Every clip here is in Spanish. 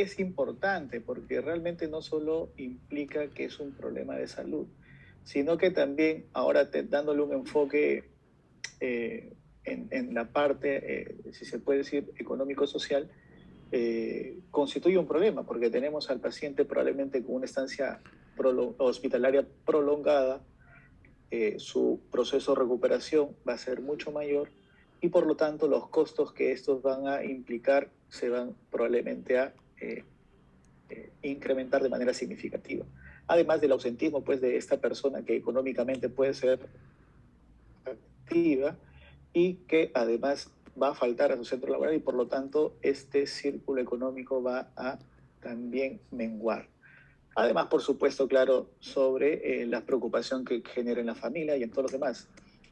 es importante, porque realmente no solo implica que es un problema de salud, sino que también ahora dándole un enfoque en la parte, si se puede decir, económico-social, constituye un problema, porque tenemos al paciente probablemente con una estancia hospitalaria prolongada, su proceso de recuperación va a ser mucho mayor y por lo tanto los costos que estos van a implicar se van probablemente a incrementar de manera significativa. Además del ausentismo pues, de esta persona que económicamente puede ser activa y que además va a faltar a su centro laboral y por lo tanto este círculo económico va a también menguar. Además, por supuesto, claro, sobre la preocupación que genera en la familia y en todos los demás.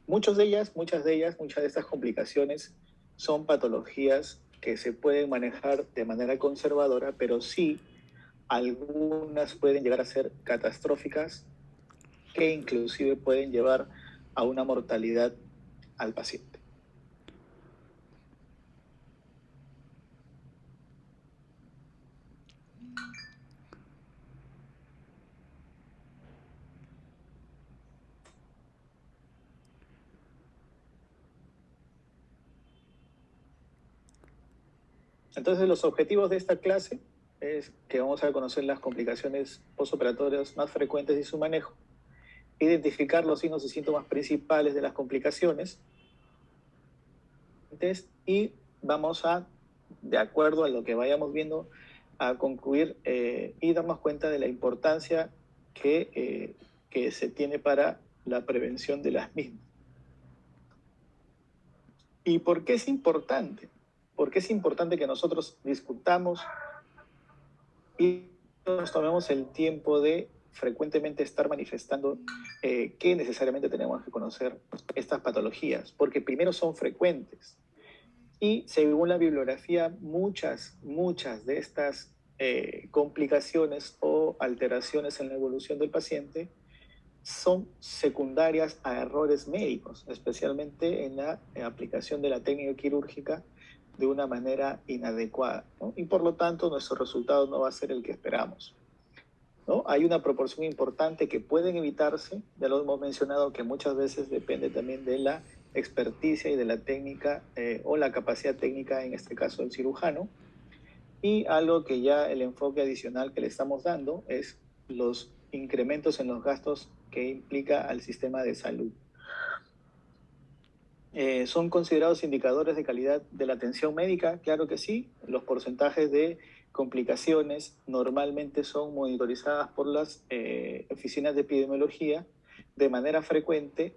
Muchas de estas complicaciones son patologías que se pueden manejar de manera conservadora, pero sí algunas pueden llegar a ser catastróficas que inclusive pueden llevar a una mortalidad al paciente. Entonces, los objetivos de esta clase es que vamos a conocer las complicaciones postoperatorias más frecuentes y su manejo, identificar los signos y síntomas principales de las complicaciones y vamos a, de acuerdo a lo que vayamos viendo, a concluir y darnos cuenta de la importancia que se tiene para la prevención de las mismas. ¿Y por qué es importante? ¿Por qué es importante que nosotros discutamos y nos tomemos el tiempo de frecuentemente estar manifestando que necesariamente tenemos que conocer estas patologías? Porque primero son frecuentes y según la bibliografía muchas de estas complicaciones o alteraciones en la evolución del paciente son secundarias a errores médicos, especialmente en la aplicación de la técnica quirúrgica de una manera inadecuada, ¿no? Y por lo tanto nuestro resultado no va a ser el que esperamos, ¿no? Hay una proporción importante que pueden evitarse, ya lo hemos mencionado, que muchas veces depende también de la experticia y de la técnica o la capacidad técnica, en este caso del cirujano, y algo que ya el enfoque adicional que le estamos dando es los incrementos en los gastos que implica al sistema de salud. ¿Son considerados indicadores de calidad de la atención médica? Claro que sí. Los porcentajes de complicaciones normalmente son monitorizadas por las oficinas de epidemiología de manera frecuente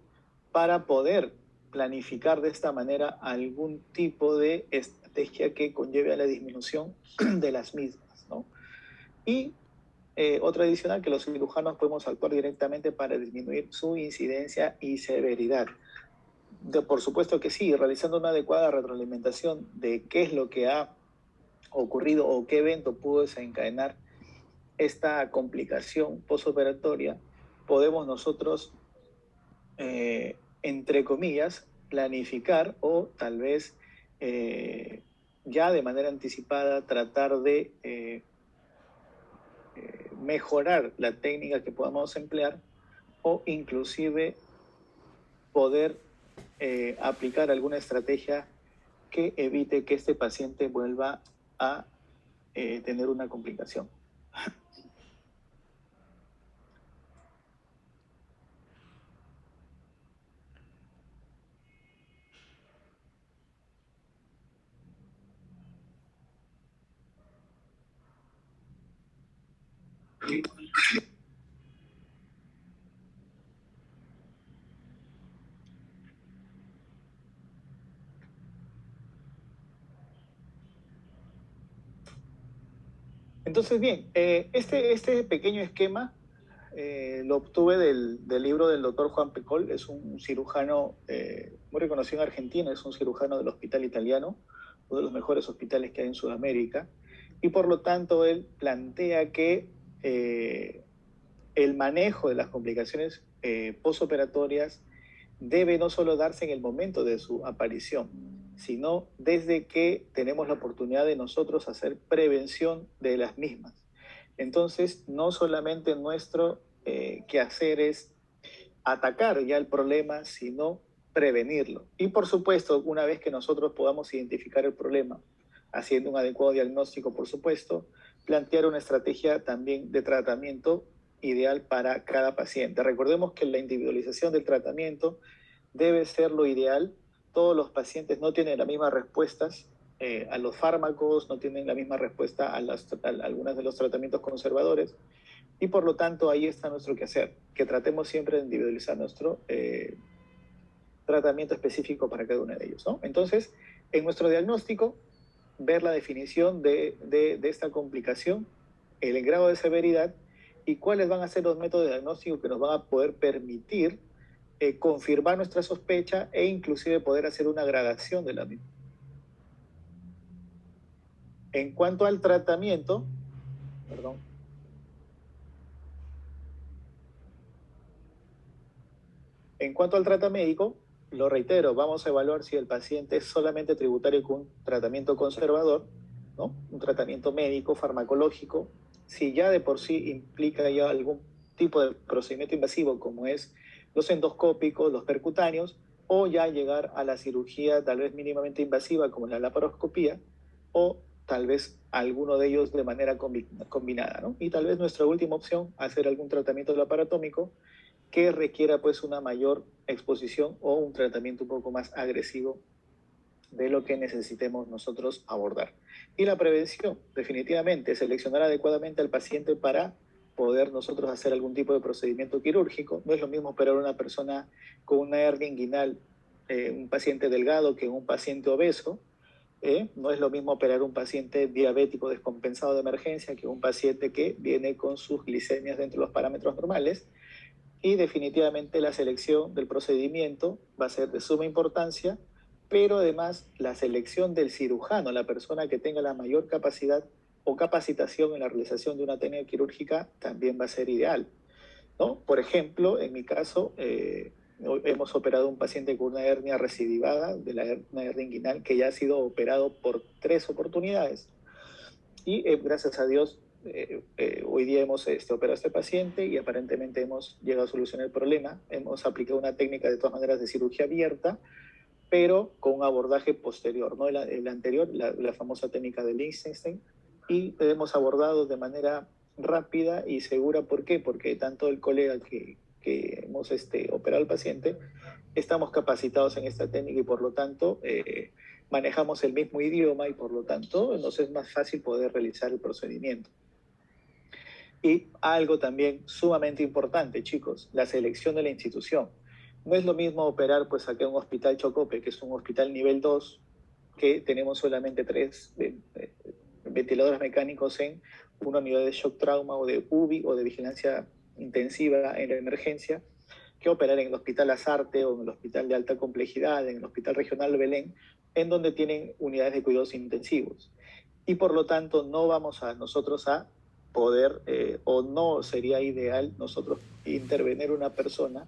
para poder planificar de esta manera algún tipo de estrategia que conlleve a la disminución de las mismas, ¿no? Y otra adicional, que los cirujanos podemos actuar directamente para disminuir su incidencia y severidad. Por supuesto que sí, realizando una adecuada retroalimentación de qué es lo que ha ocurrido o qué evento pudo desencadenar esta complicación postoperatoria, podemos nosotros, entre comillas, planificar o tal vez ya de manera anticipada tratar de mejorar la técnica que podamos emplear o inclusive poder aplicar alguna estrategia que evite que este paciente vuelva a tener una complicación. Entonces, bien, este pequeño esquema lo obtuve del libro del doctor Juan Pecol. Es un cirujano muy reconocido en Argentina, es un cirujano del Hospital Italiano, uno de los mejores hospitales que hay en Sudamérica, y por lo tanto él plantea que el manejo de las complicaciones postoperatorias debe no solo darse en el momento de su aparición, sino desde que tenemos la oportunidad de nosotros hacer prevención de las mismas. Entonces, no solamente nuestro quehacer es atacar ya el problema, sino prevenirlo. Y por supuesto, una vez que nosotros podamos identificar el problema, haciendo un adecuado diagnóstico, por supuesto, plantear una estrategia también de tratamiento ideal para cada paciente. Recordemos que la individualización del tratamiento debe ser lo ideal. Todos los pacientes no tienen las mismas respuestas a los fármacos, no tienen la misma respuesta a algunos de los tratamientos conservadores, y por lo tanto ahí está nuestro quehacer, que tratemos siempre de individualizar nuestro tratamiento específico para cada uno de ellos, ¿no? Entonces, en nuestro diagnóstico, ver la definición de esta complicación, el grado de severidad y cuáles van a ser los métodos de diagnóstico que nos van a poder permitir confirmar nuestra sospecha e inclusive poder hacer una gradación de la misma. En cuanto al tratamiento, perdón, en cuanto al tratamiento médico, lo reitero, vamos a evaluar si el paciente es solamente tributario con un tratamiento conservador, ¿no? Un tratamiento médico, farmacológico, si ya de por sí implica ya algún tipo de procedimiento invasivo como es los endoscópicos, los percutáneos, o ya llegar a la cirugía tal vez mínimamente invasiva como la laparoscopía, o tal vez alguno de ellos de manera combinada, ¿no? Y tal vez nuestra última opción, hacer algún tratamiento laparotómico que requiera pues una mayor exposición o un tratamiento un poco más agresivo de lo que necesitemos nosotros abordar. Y la prevención, definitivamente, seleccionar adecuadamente al paciente para poder nosotros hacer algún tipo de procedimiento quirúrgico. No es lo mismo operar a una persona con una hernia inguinal, un paciente delgado, que un paciente obeso. No es lo mismo operar un paciente diabético descompensado de emergencia que un paciente que viene con sus glicemias dentro de los parámetros normales. Y definitivamente la selección del procedimiento va a ser de suma importancia, pero además la selección del cirujano, la persona que tenga la mayor capacidad o capacitación en la realización de una técnica quirúrgica, también va a ser ideal, ¿no? Por ejemplo, en mi caso, hemos operado a un paciente con una hernia recidivada, una hernia inguinal, que ya ha sido operado por 3 oportunidades. Y gracias a Dios, hoy día hemos operado a este paciente y aparentemente hemos llegado a solucionar el problema. Hemos aplicado una técnica de todas maneras de cirugía abierta, pero con un abordaje posterior, ¿no? El anterior, la famosa técnica de Liechtenstein, y hemos abordado de manera rápida y segura. ¿Por qué? Porque tanto el colega que hemos operado al paciente, estamos capacitados en esta técnica y por lo tanto manejamos el mismo idioma y por lo tanto nos es más fácil poder realizar el procedimiento. Y algo también sumamente importante, chicos, la selección de la institución. No es lo mismo operar pues aquí en un hospital Chocope, que es un hospital nivel 2, que tenemos solamente 3 ventiladores mecánicos en una unidad de shock trauma o de UBI o de vigilancia intensiva en la emergencia, que operar en el Hospital Azarte o en el Hospital de Alta Complejidad, en el Hospital Regional de Belén, en donde tienen unidades de cuidados intensivos. Y por lo tanto no vamos a nosotros a poder o no sería ideal nosotros intervenir una persona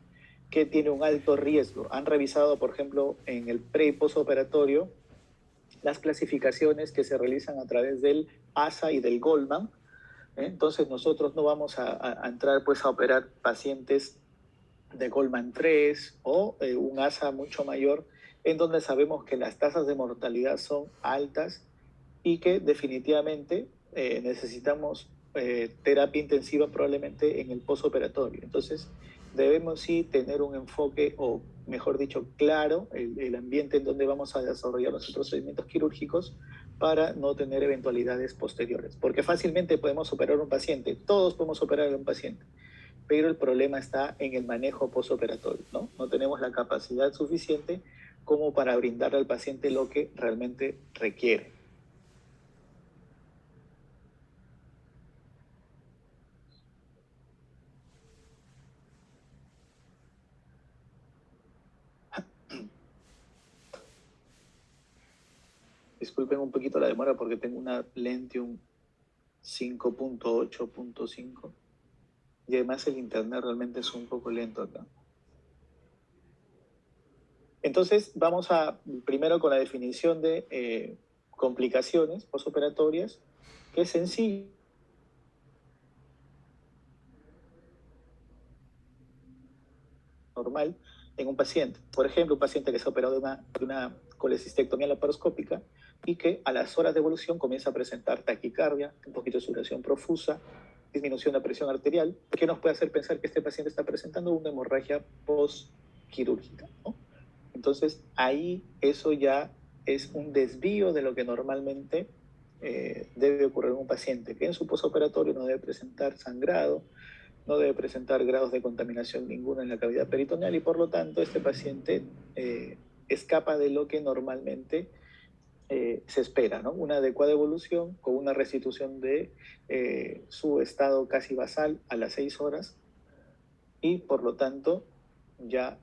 que tiene un alto riesgo. Han revisado, por ejemplo, en el pre y postoperatorio las clasificaciones que se realizan a través del ASA y del Goldman. Entonces nosotros no vamos a entrar pues a operar pacientes de Goldman 3 o un ASA mucho mayor, en donde sabemos que las tasas de mortalidad son altas y que definitivamente necesitamos terapia intensiva probablemente en el postoperatorio. Entonces, debemos sí tener un enfoque, o mejor dicho, claro, el ambiente en donde vamos a desarrollar los procedimientos quirúrgicos para no tener eventualidades posteriores. Porque fácilmente podemos operar a un paciente, todos podemos operar a un paciente, pero el problema está en el manejo postoperatorio, ¿no? No tenemos la capacidad suficiente como para brindarle al paciente lo que realmente requiere. Disculpen un poquito la demora porque tengo una Lentium 5.8.5 y además el internet realmente es un poco lento acá. Entonces, vamos a primero con la definición de complicaciones postoperatorias, que es sencillo. Normal en un paciente. Por ejemplo, un paciente que se ha operado de una colecistectomía laparoscópica y que a las horas de evolución comienza a presentar taquicardia, un poquito de sudoración profusa, disminución de presión arterial, que nos puede hacer pensar que este paciente está presentando una hemorragia postquirúrgica, ¿no? Entonces, ahí eso ya es un desvío de lo que normalmente debe ocurrir en un paciente, que en su postoperatorio no debe presentar sangrado, no debe presentar grados de contaminación ninguna en la cavidad peritoneal y por lo tanto este paciente escapa de lo que normalmente se espera, ¿no? Una adecuada evolución con una restitución de su estado casi basal a las 6 horas y por lo tanto ya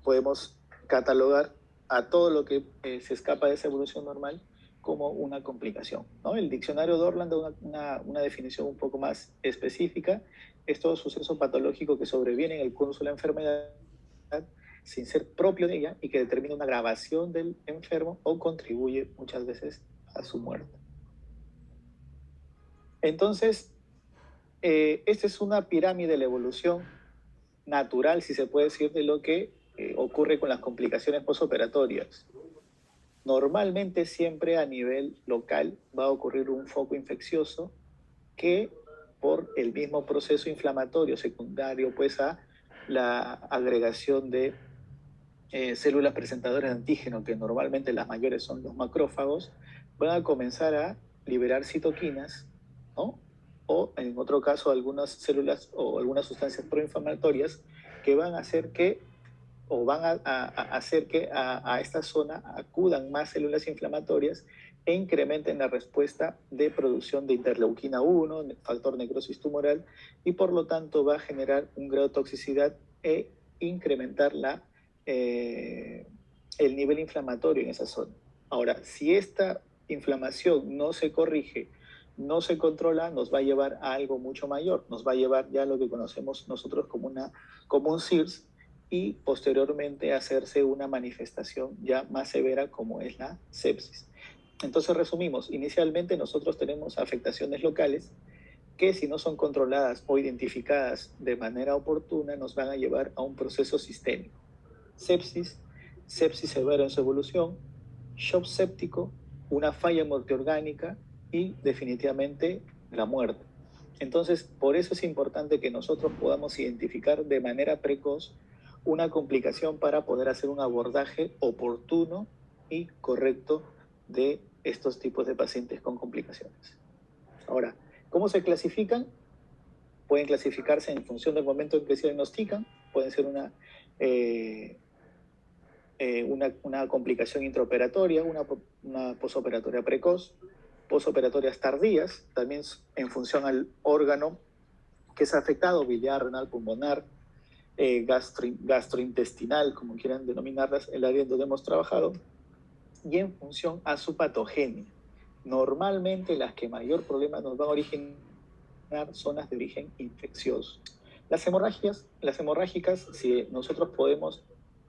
podemos catalogar a todo lo que se escapa de esa evolución normal como una complicación, ¿no? El diccionario de Orland da una definición un poco más específica. Es todo suceso patológico que sobreviene en el curso de la enfermedad sin ser propio de ella y que determina una agravación del enfermo o contribuye muchas veces a su muerte. Entonces, esta es una pirámide de la evolución natural, si se puede decir, de lo que ocurre con las complicaciones postoperatorias. Normalmente siempre a nivel local va a ocurrir un foco infeccioso que por el mismo proceso inflamatorio secundario pues a la agregación de células presentadoras de antígeno, que normalmente las mayores son los macrófagos, van a comenzar a liberar citoquinas, ¿no? O en otro caso algunas células o algunas sustancias proinflamatorias que van a hacer que o van a hacer que a esta zona acudan más células inflamatorias e incrementen la respuesta de producción de interleuquina 1, factor necrosis tumoral, y por lo tanto va a generar un grado de toxicidad e incrementar el nivel inflamatorio en esa zona. Ahora, si esta inflamación no se corrige, no se controla, nos va a llevar a algo mucho mayor, nos va a llevar ya a lo que conocemos nosotros como un CIRS, y posteriormente hacerse una manifestación ya más severa como es la sepsis. Entonces resumimos, inicialmente nosotros tenemos afectaciones locales que si no son controladas o identificadas de manera oportuna nos van a llevar a un proceso sistémico. Sepsis, sepsis severa en su evolución, shock séptico, una falla multiorgánica y definitivamente la muerte. Entonces, por eso es importante que nosotros podamos identificar de manera precoz una complicación para poder hacer un abordaje oportuno y correcto de estos tipos de pacientes con complicaciones. Ahora, ¿cómo se clasifican? Pueden clasificarse en función del momento en que se diagnostican, pueden ser una complicación intraoperatoria, una posoperatoria precoz, posoperatorias tardías, también en función al órgano que es afectado, biliar, renal, pulmonar, gastrointestinal, como quieran denominarlas, el área en donde hemos trabajado, y en función a su patogenia. Normalmente las que mayor problema nos van a originar zonas de origen infeccioso. Las hemorrágicas, si nosotros podemos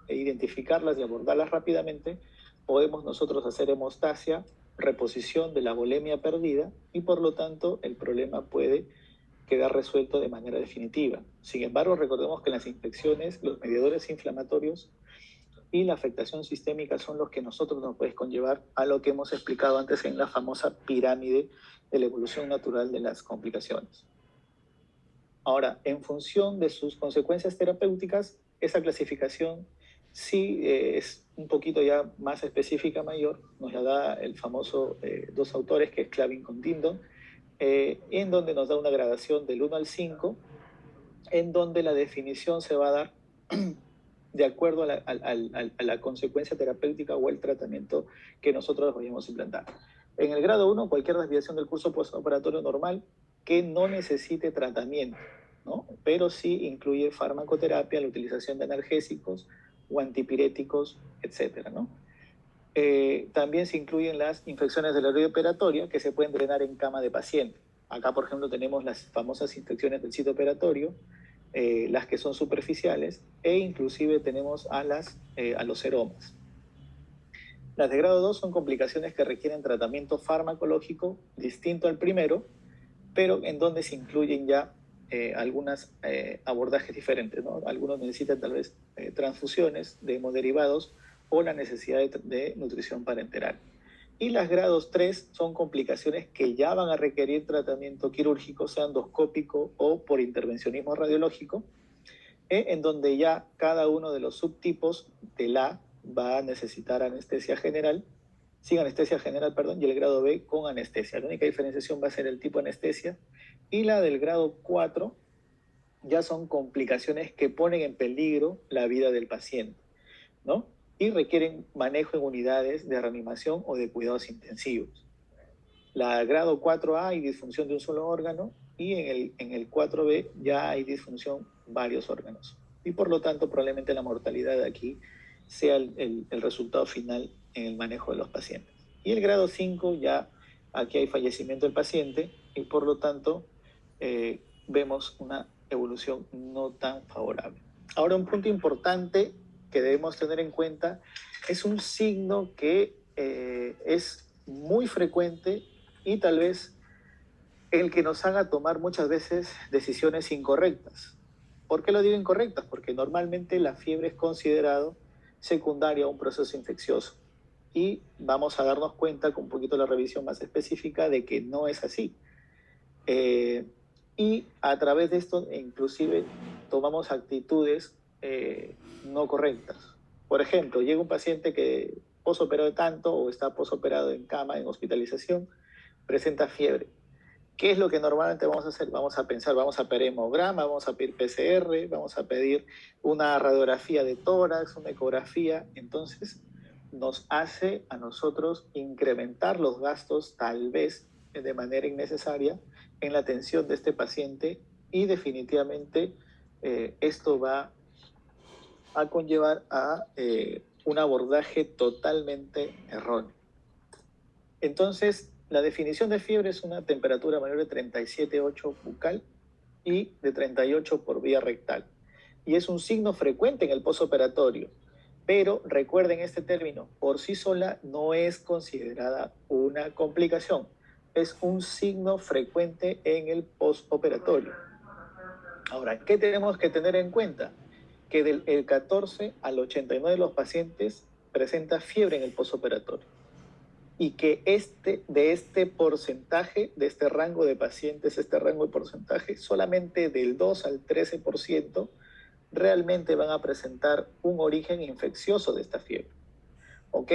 identificarlas y abordarlas rápidamente, podemos nosotros hacer hemostasia, reposición de la volemia perdida y por lo tanto el problema puede quedar resuelto de manera definitiva. Sin embargo, recordemos que en las infecciones, los mediadores inflamatorios y la afectación sistémica son los que nosotros nos pueden conllevar a lo que hemos explicado antes en la famosa pirámide de la evolución natural de las complicaciones. Ahora, en función de sus consecuencias terapéuticas, esa clasificación sí es un poquito ya más específica, mayor, nos la da el famoso dos autores, que es Clavin con Dindon, en donde nos da una gradación del 1 al 5, en donde la definición se va a dar de acuerdo a la consecuencia terapéutica o el tratamiento que nosotros vayamos a implantar. En el grado 1, cualquier desviación del curso postoperatorio normal que no necesite tratamiento, ¿no? Pero sí incluye farmacoterapia, la utilización de analgésicos o antipiréticos, etcétera, ¿no? También se incluyen las infecciones de la red operatoria que se pueden drenar en cama de paciente. Acá, por ejemplo, tenemos las famosas infecciones del sitio operatorio, las que son superficiales, e inclusive tenemos a los seromas. Las de grado 2 son complicaciones que requieren tratamiento farmacológico distinto al primero, pero en donde se incluyen ya algunos abordajes diferentes, ¿no? Algunos necesitan tal vez transfusiones de hemoderivados o la necesidad de nutrición parenteral. Y las grados 3 son complicaciones que ya van a requerir tratamiento quirúrgico, sea endoscópico o por intervencionismo radiológico, en donde ya cada uno de los subtipos de la va a necesitar anestesia general, sin anestesia general, perdón, y el grado B con anestesia. La única diferenciación va a ser el tipo de anestesia, y la del grado 4 ya son complicaciones que ponen en peligro la vida del paciente, ¿no? Y requieren manejo en unidades de reanimación o de cuidados intensivos. La grado 4A hay disfunción de un solo órgano, y en el 4B ya hay disfunción varios órganos. Y por lo tanto, probablemente la mortalidad de aquí sea el resultado final en el manejo de los pacientes. Y el grado 5 ya aquí hay fallecimiento del paciente, y por lo tanto vemos una evolución no tan favorable. Ahora, un punto importante que debemos tener en cuenta es un signo que es muy frecuente y tal vez el que nos haga tomar muchas veces decisiones incorrectas. ¿Por qué lo digo incorrectas? Porque normalmente la fiebre es considerado secundaria a un proceso infeccioso, y vamos a darnos cuenta con un poquito la revisión más específica de que no es así. Y a través de esto inclusive tomamos actitudes no correctas. Por ejemplo, llega un paciente que posoperado de tanto o está posoperado en cama, en hospitalización, presenta fiebre. ¿Qué es lo que normalmente vamos a hacer? Vamos a pensar, vamos a pedir hemograma, vamos a pedir PCR, vamos a pedir una radiografía de tórax, una ecografía. Entonces, nos hace a nosotros incrementar los gastos, tal vez de manera innecesaria, en la atención de este paciente, y definitivamente esto va a conllevar a un abordaje totalmente erróneo. Entonces, la definición de fiebre es una temperatura mayor de 37,8 bucal y de 38 por vía rectal. Y es un signo frecuente en el posoperatorio. Pero recuerden este término, por sí sola no es considerada una complicación. Es un signo frecuente en el posoperatorio. Ahora, ¿qué tenemos que tener en cuenta? Que del 14 al 89 de los pacientes presenta fiebre en el posoperatorio, y que de este porcentaje, de este rango de pacientes, este rango de porcentaje, solamente del 2 al 13% realmente van a presentar un origen infeccioso de esta fiebre. ¿Ok?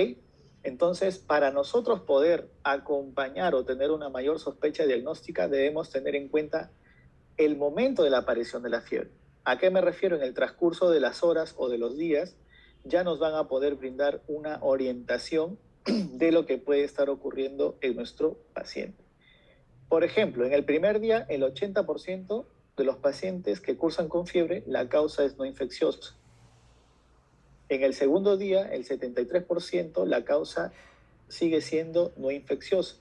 Entonces, para nosotros poder acompañar o tener una mayor sospecha diagnóstica, debemos tener en cuenta el momento de la aparición de la fiebre. ¿A qué me refiero? En el transcurso de las horas o de los días, ya nos van a poder brindar una orientación de lo que puede estar ocurriendo en nuestro paciente. Por ejemplo, en el primer día, el 80% de los pacientes que cursan con fiebre, la causa es no infecciosa. En el segundo día, el 73%, la causa sigue siendo no infecciosa.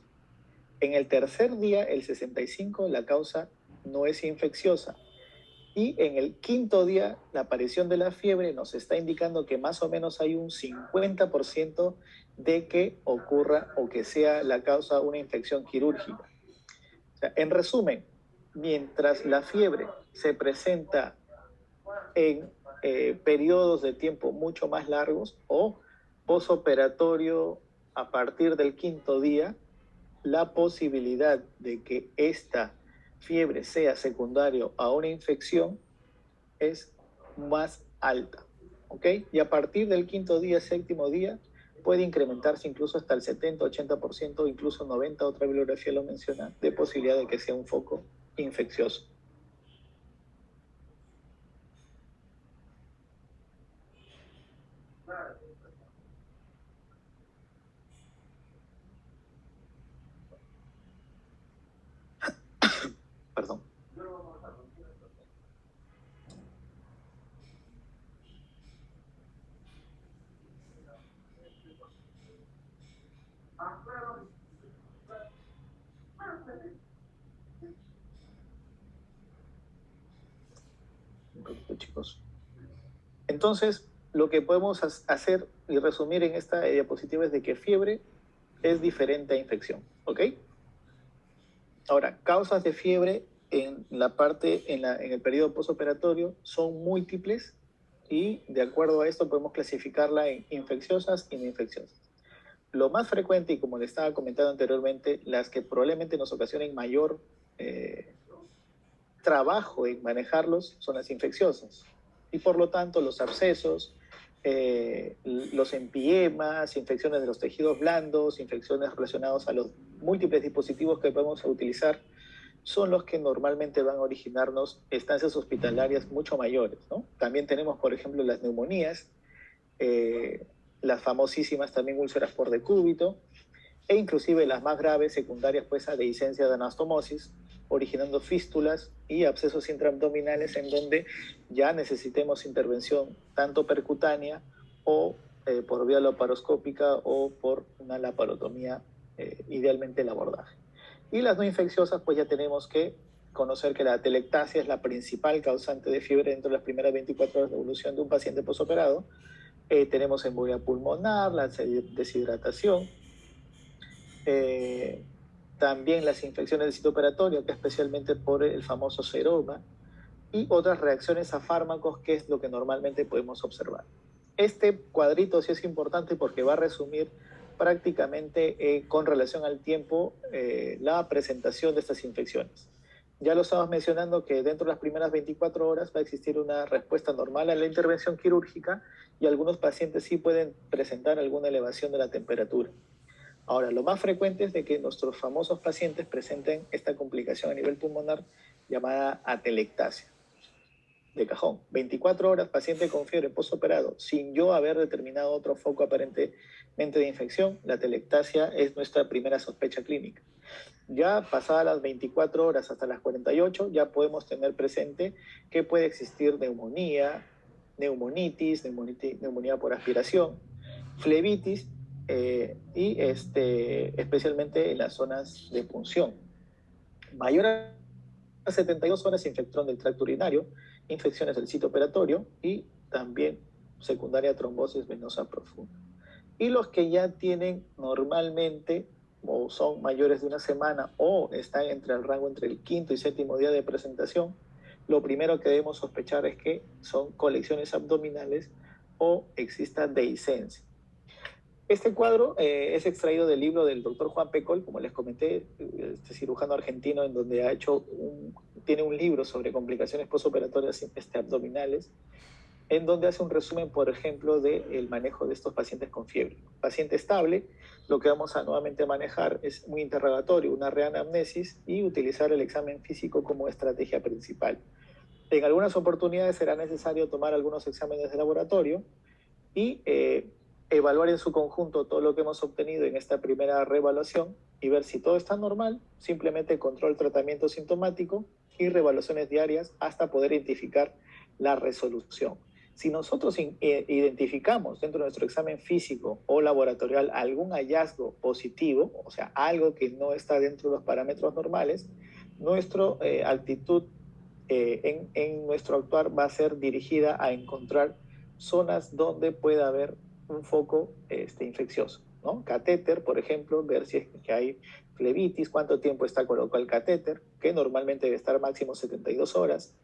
En el tercer día, el 65%, la causa no es infecciosa. Y en el quinto día, la aparición de la fiebre nos está indicando que más o menos hay un 50% de que ocurra o que sea la causa una infección quirúrgica. O sea, en resumen, mientras la fiebre se presenta en periodos de tiempo mucho más largos o posoperatorio a partir del quinto día, la posibilidad de que esta fiebre sea secundario a una infección es más alta, ¿ok? Y a partir del quinto día, séptimo día, puede incrementarse incluso hasta el 70-80%, incluso 90%, otra bibliografía lo menciona, de posibilidad de que sea un foco infeccioso. Perdón. chicos. Entonces, lo que podemos hacer y resumir en esta diapositiva es de que fiebre es diferente a infección, ¿ok? Ahora, causas de fiebre en en el periodo postoperatorio son múltiples y de acuerdo a esto podemos clasificarla en infecciosas y no infecciosas. Lo más frecuente, y como le estaba comentando anteriormente, las que probablemente nos ocasionen mayor trabajo en manejarlos son las infecciosas. Y por lo tanto, los abscesos, los empiemas, infecciones de los tejidos blandos, infecciones relacionadas a los múltiples dispositivos que podemos utilizar, son los que normalmente van a originarnos estancias hospitalarias mucho mayores, ¿no? También tenemos, por ejemplo, las neumonías, las famosísimas también úlceras por decúbito, e inclusive las más graves secundarias pues a dehiscencia de anastomosis, originando fístulas y abscesos intraabdominales en donde ya necesitemos intervención tanto percutánea o por vía laparoscópica o por una laparotomía, idealmente el abordaje. Y las no infecciosas, pues ya tenemos que conocer que la atelectasia es la principal causante de fiebre dentro de las primeras 24 horas de evolución de un paciente posoperado. Tenemos embolia pulmonar, la deshidratación, también las infecciones del sitio operatorio, que especialmente por el famoso seroma, y otras reacciones a fármacos, que es lo que normalmente podemos observar. Este cuadrito sí es importante porque va a resumir prácticamente con relación al tiempo la presentación de estas infecciones. Ya lo estamos mencionando que dentro de las primeras 24 horas va a existir una respuesta normal a la intervención quirúrgica y algunos pacientes sí pueden presentar alguna elevación de la temperatura. Ahora, lo más frecuente es de que nuestros famosos pacientes presenten esta complicación a nivel pulmonar llamada atelectasia. De cajón, 24 horas, paciente con fiebre postoperado, sin yo haber determinado otro foco aparentemente de infección, la atelectasia es nuestra primera sospecha clínica. Ya pasadas las 24 horas hasta las 48, ya podemos tener presente que puede existir neumonía, neumonitis, neumonía por aspiración, flebitis, y especialmente en las zonas de punción. Mayor a 72 horas, infección del tracto urinario, infecciones del sitio operatorio y también secundaria trombosis venosa profunda. Y los que ya tienen normalmente o son mayores de una semana o están entre el rango entre el quinto y séptimo día de presentación, lo primero que debemos sospechar es que son colecciones abdominales o exista dehiscencia. Este cuadro es extraído del libro del doctor Juan Pecol, como les comenté, este cirujano argentino, en donde tiene un libro sobre complicaciones postoperatorias abdominales, en donde hace un resumen, por ejemplo, del manejo de estos pacientes con fiebre. Paciente estable, lo que vamos a nuevamente manejar es un interrogatorio, una reanamnesis y utilizar el examen físico como estrategia principal. En algunas oportunidades será necesario tomar algunos exámenes de laboratorio y evaluar en su conjunto todo lo que hemos obtenido en esta primera reevaluación y ver si todo está normal, simplemente control, tratamiento sintomático y reevaluaciones diarias hasta poder identificar la resolución. Si nosotros identificamos dentro de nuestro examen físico o laboratorial algún hallazgo positivo, o sea, algo que no está dentro de los parámetros normales, nuestra actitud en nuestro actuar va a ser dirigida a encontrar zonas donde pueda haber un foco infeccioso, ¿no? Catéter, por ejemplo, ver si es que hay flebitis, cuánto tiempo está colocado el catéter, que normalmente debe estar máximo 72 horas,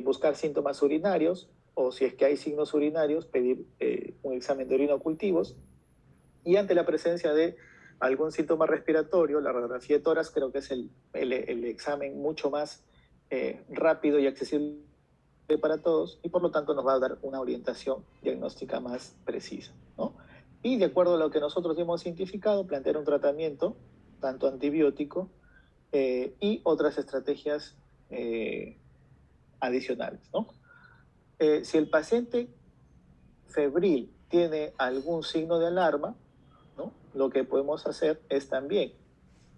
buscar síntomas urinarios, o si es que hay signos urinarios, pedir un examen de orinocultivos, y ante la presencia de algún síntoma respiratorio, la radiografía de tórax creo que es el examen mucho más rápido y accesible para todos, y por lo tanto nos va a dar una orientación diagnóstica más precisa, ¿no? Y de acuerdo a lo que nosotros hemos identificado, plantear un tratamiento, tanto antibiótico y otras estrategias adicionales, ¿no? Si el paciente febril tiene algún signo de alarma, ¿no? Lo que podemos hacer es también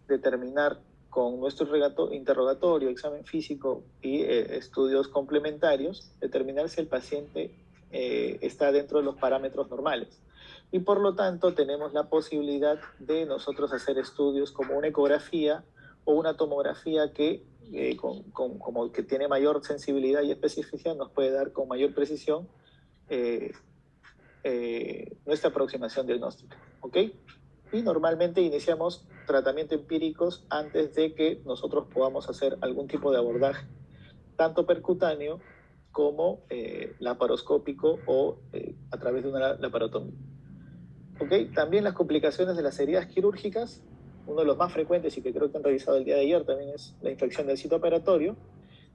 determinar con nuestro interrogatorio, examen físico y estudios complementarios, determinar si el paciente está dentro de los parámetros normales. Y por lo tanto tenemos la posibilidad de nosotros hacer estudios como una ecografía o una tomografía que como que tiene mayor sensibilidad y especificidad, nos puede dar con mayor precisión nuestra aproximación diagnóstica, ¿ok? Y normalmente iniciamos tratamientos empíricos antes de que nosotros podamos hacer algún tipo de abordaje, tanto percutáneo como laparoscópico o a través de una laparotomía. ¿Okay? También las complicaciones de las heridas quirúrgicas, uno de los más frecuentes y que creo que han revisado el día de ayer también es la infección del sitio operatorio,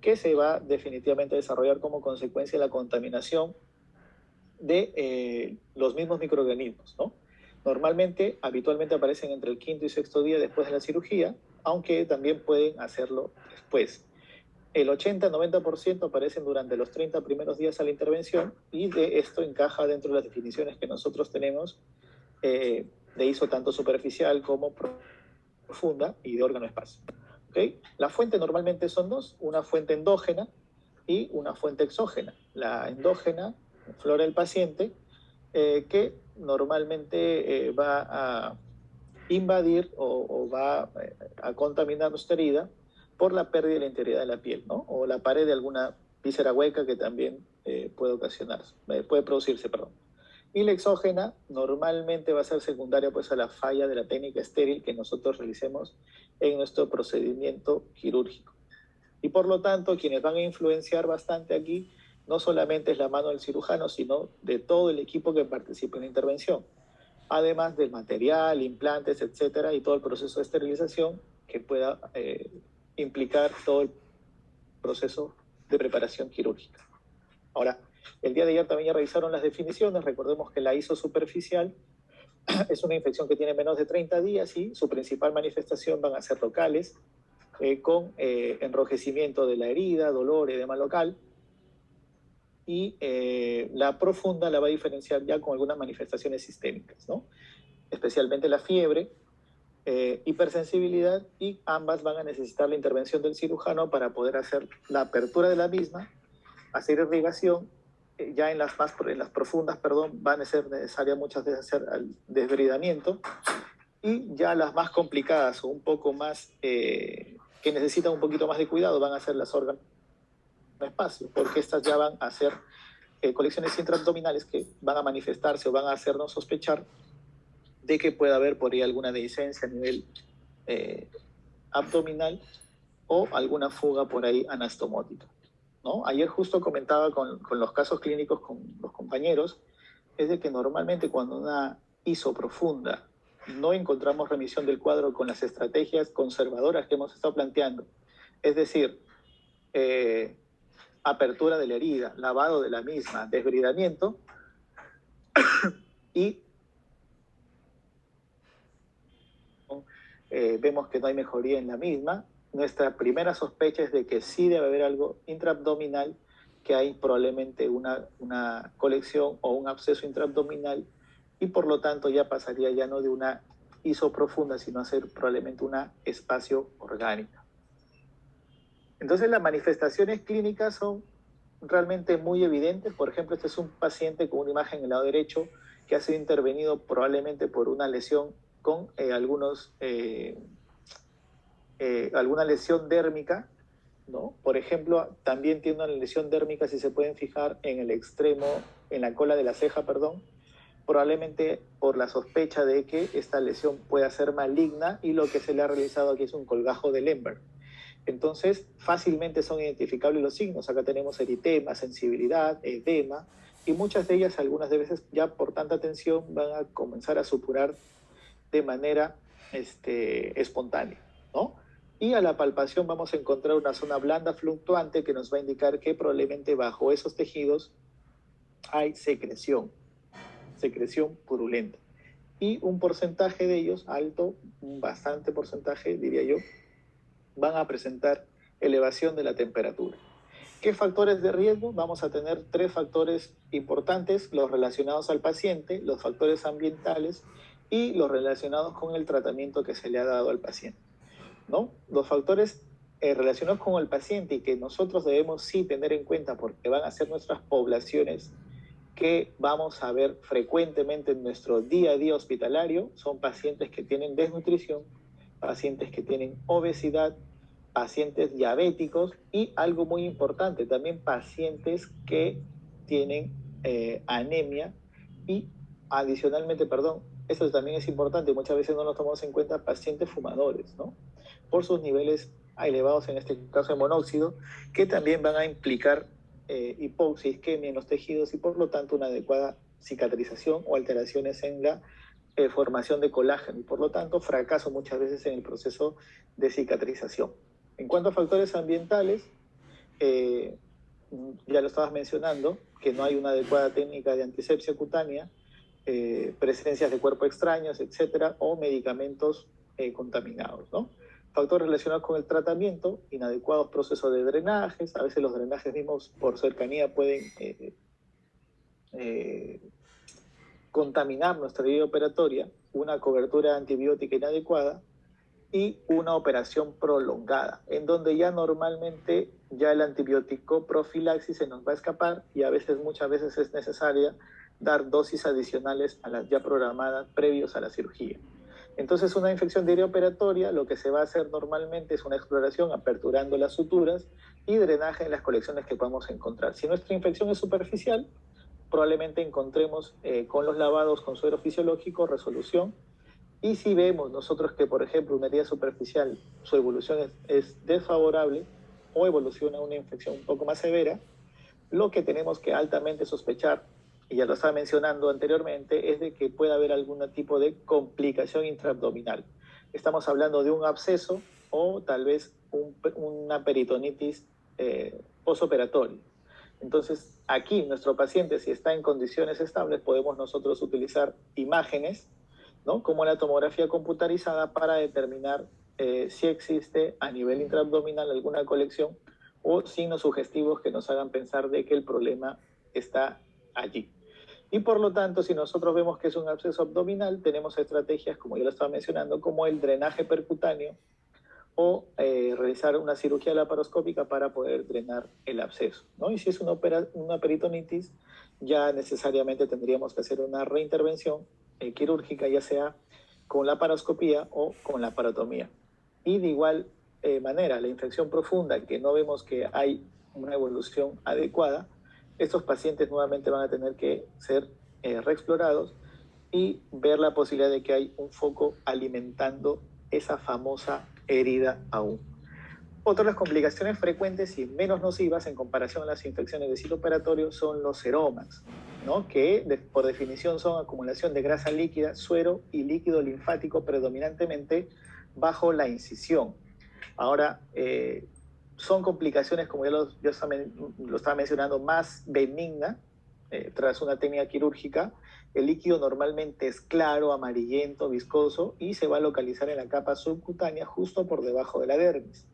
que se va definitivamente a desarrollar como consecuencia de la contaminación de los mismos microorganismos, ¿no? Normalmente, habitualmente aparecen entre el quinto y sexto día después de la cirugía, aunque también pueden hacerlo después. El 80-90% aparecen durante los 30 primeros días a la intervención y de esto encaja dentro de las definiciones que nosotros tenemos de ISO tanto superficial como profunda y de órgano-espacio. ¿Okay? La fuente normalmente son dos, una fuente endógena y una fuente exógena. La endógena, flora del paciente, que normalmente va a invadir o va a contaminar nuestra herida por la pérdida de la integridad de la piel, ¿no? O la pared de alguna víscera hueca que también puede producirse, perdón. Y la exógena normalmente va a ser secundaria pues, a la falla de la técnica estéril que nosotros realicemos en nuestro procedimiento quirúrgico. Y por lo tanto, quienes van a influenciar bastante aquí no solamente es la mano del cirujano, sino de todo el equipo que participa en la intervención, además del material, implantes, etcétera, y todo el proceso de esterilización que pueda implicar todo el proceso de preparación quirúrgica. Ahora, el día de ayer también ya revisaron las definiciones. Recordemos que la ISO superficial es una infección que tiene menos de 30 días y su principal manifestación van a ser locales, con enrojecimiento de la herida, dolor, edema local. Y la profunda la va a diferenciar ya con algunas manifestaciones sistémicas, ¿no? Especialmente la fiebre, hipersensibilidad, y ambas van a necesitar la intervención del cirujano para poder hacer la apertura de la misma, hacer irrigación. Ya en las profundas, perdón, van a ser necesarias muchas veces hacer el desbridamiento, y ya las más complicadas o un poco más, que necesitan un poquito más de cuidado, van a ser las órganos espacio, porque estas ya van a ser colecciones intraabdominales que van a manifestarse o van a hacernos sospechar de que pueda haber por ahí alguna dehiscencia a nivel abdominal o alguna fuga por ahí anastomótica, ¿no? Ayer justo comentaba con los casos clínicos con los compañeros, es de que normalmente cuando una ISO profunda no encontramos remisión del cuadro con las estrategias conservadoras que hemos estado planteando, es decir, apertura de la herida, lavado de la misma, desbridamiento, y vemos que no hay mejoría en la misma, nuestra primera sospecha es de que sí debe haber algo intraabdominal, que hay probablemente una colección o un absceso intraabdominal, y por lo tanto ya pasaría ya no de una ISO profunda, sino a ser probablemente una espacio orgánica. Entonces las manifestaciones clínicas son realmente muy evidentes. Por ejemplo, este es un paciente con una imagen en el lado derecho que ha sido intervenido probablemente por una lesión con alguna lesión dérmica, ¿no? Por ejemplo, también tiene una lesión dérmica, si se pueden fijar, en el extremo, en la cola de la ceja, perdón, probablemente por la sospecha de que esta lesión pueda ser maligna, y lo que se le ha realizado aquí es un colgajo de Lemberg. Entonces, fácilmente son identificables los signos. Acá tenemos eritema, sensibilidad, edema, y muchas de ellas, algunas de veces, ya por tanta tensión, van a comenzar a supurar de manera espontánea, ¿no? Y a la palpación vamos a encontrar una zona blanda fluctuante que nos va a indicar que probablemente bajo esos tejidos hay secreción purulenta. Y un porcentaje de ellos, alto, un bastante porcentaje, diría yo, van a presentar elevación de la temperatura. ¿Qué factores de riesgo? Vamos a tener 3 factores importantes, los relacionados al paciente, los factores ambientales y los relacionados con el tratamiento que se le ha dado al paciente, ¿no? Los factores relacionados con el paciente y que nosotros debemos sí tener en cuenta porque van a ser nuestras poblaciones que vamos a ver frecuentemente en nuestro día a día hospitalario, son pacientes que tienen desnutrición, pacientes que tienen obesidad, pacientes diabéticos y algo muy importante, también pacientes que tienen anemia y adicionalmente, perdón, eso también es importante, muchas veces no lo tomamos en cuenta, pacientes fumadores, ¿no? Por sus niveles elevados, en este caso de monóxido, que también van a implicar hipoxia, isquemia en los tejidos y por lo tanto una adecuada cicatrización o alteraciones en la formación de colágeno y por lo tanto fracaso muchas veces en el proceso de cicatrización. En cuanto a factores ambientales, eh, ya lo estabas mencionando, que no hay una adecuada técnica de antisepsia cutánea, presencias de cuerpos extraños, etcétera, o medicamentos contaminados, ¿no? Factores relacionados con el tratamiento, inadecuados procesos de drenajes, a veces los drenajes mismos por cercanía pueden contaminar nuestra vía operatoria, una cobertura antibiótica inadecuada y una operación prolongada, en donde ya normalmente ya el antibiótico profilaxis se nos va a escapar y a veces, muchas veces es necesaria dar dosis adicionales a las ya programadas previos a la cirugía. Entonces, una infección de herida operatoria, lo que se va a hacer normalmente es una exploración aperturando las suturas y drenaje en las colecciones que podamos encontrar. Si nuestra infección es superficial, probablemente encontremos con los lavados con suero fisiológico resolución. Y si vemos nosotros que, por ejemplo, una herida superficial, su evolución es desfavorable o evoluciona a una infección un poco más severa, lo que tenemos que altamente sospechar, y ya lo estaba mencionando anteriormente, es de que pueda haber algún tipo de complicación intraabdominal. Estamos hablando de un absceso o tal vez una peritonitis postoperatoria. Entonces, aquí nuestro paciente, si está en condiciones estables, podemos nosotros utilizar imágenes, ¿no? Como la tomografía computarizada para determinar si existe a nivel intraabdominal alguna colección o signos sugestivos que nos hagan pensar de que el problema está allí. Y por lo tanto, si nosotros vemos que es un absceso abdominal, tenemos estrategias, como ya lo estaba mencionando, como el drenaje percutáneo o realizar una cirugía laparoscópica para poder drenar el absceso, ¿no? Y si es una peritonitis, ya necesariamente tendríamos que hacer una reintervención quirúrgica, ya sea con laparoscopía o con laparotomía. Y de igual manera, la infección profunda, que no vemos que hay una evolución adecuada, estos pacientes nuevamente van a tener que ser reexplorados y ver la posibilidad de que hay un foco alimentando esa famosa herida aún. Otra de las complicaciones frecuentes y menos nocivas en comparación a las infecciones de sitio operatorio son los seromas, ¿no? Que por definición son acumulación de grasa líquida, suero y líquido linfático predominantemente bajo la incisión. Ahora, son complicaciones, como ya lo estaba mencionando, más benigna tras una técnica quirúrgica. El líquido normalmente es claro, amarillento, viscoso y se va a localizar en la capa subcutánea justo por debajo de la dermis.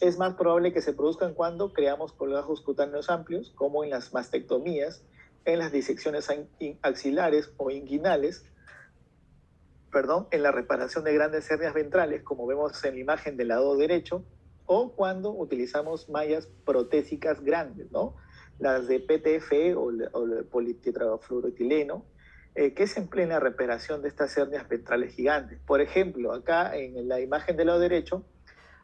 Es más probable que se produzcan cuando creamos colgajos cutáneos amplios, como en las mastectomías, en las disecciones axilares o inguinales, perdón, en la reparación de grandes hernias ventrales, como vemos en la imagen del lado derecho, o cuando utilizamos mallas protésicas grandes, ¿no? Las de PTFE o el politetrafluoroetileno, que se emplean en la reparación de estas hernias ventrales gigantes. Por ejemplo, acá en la imagen del lado derecho,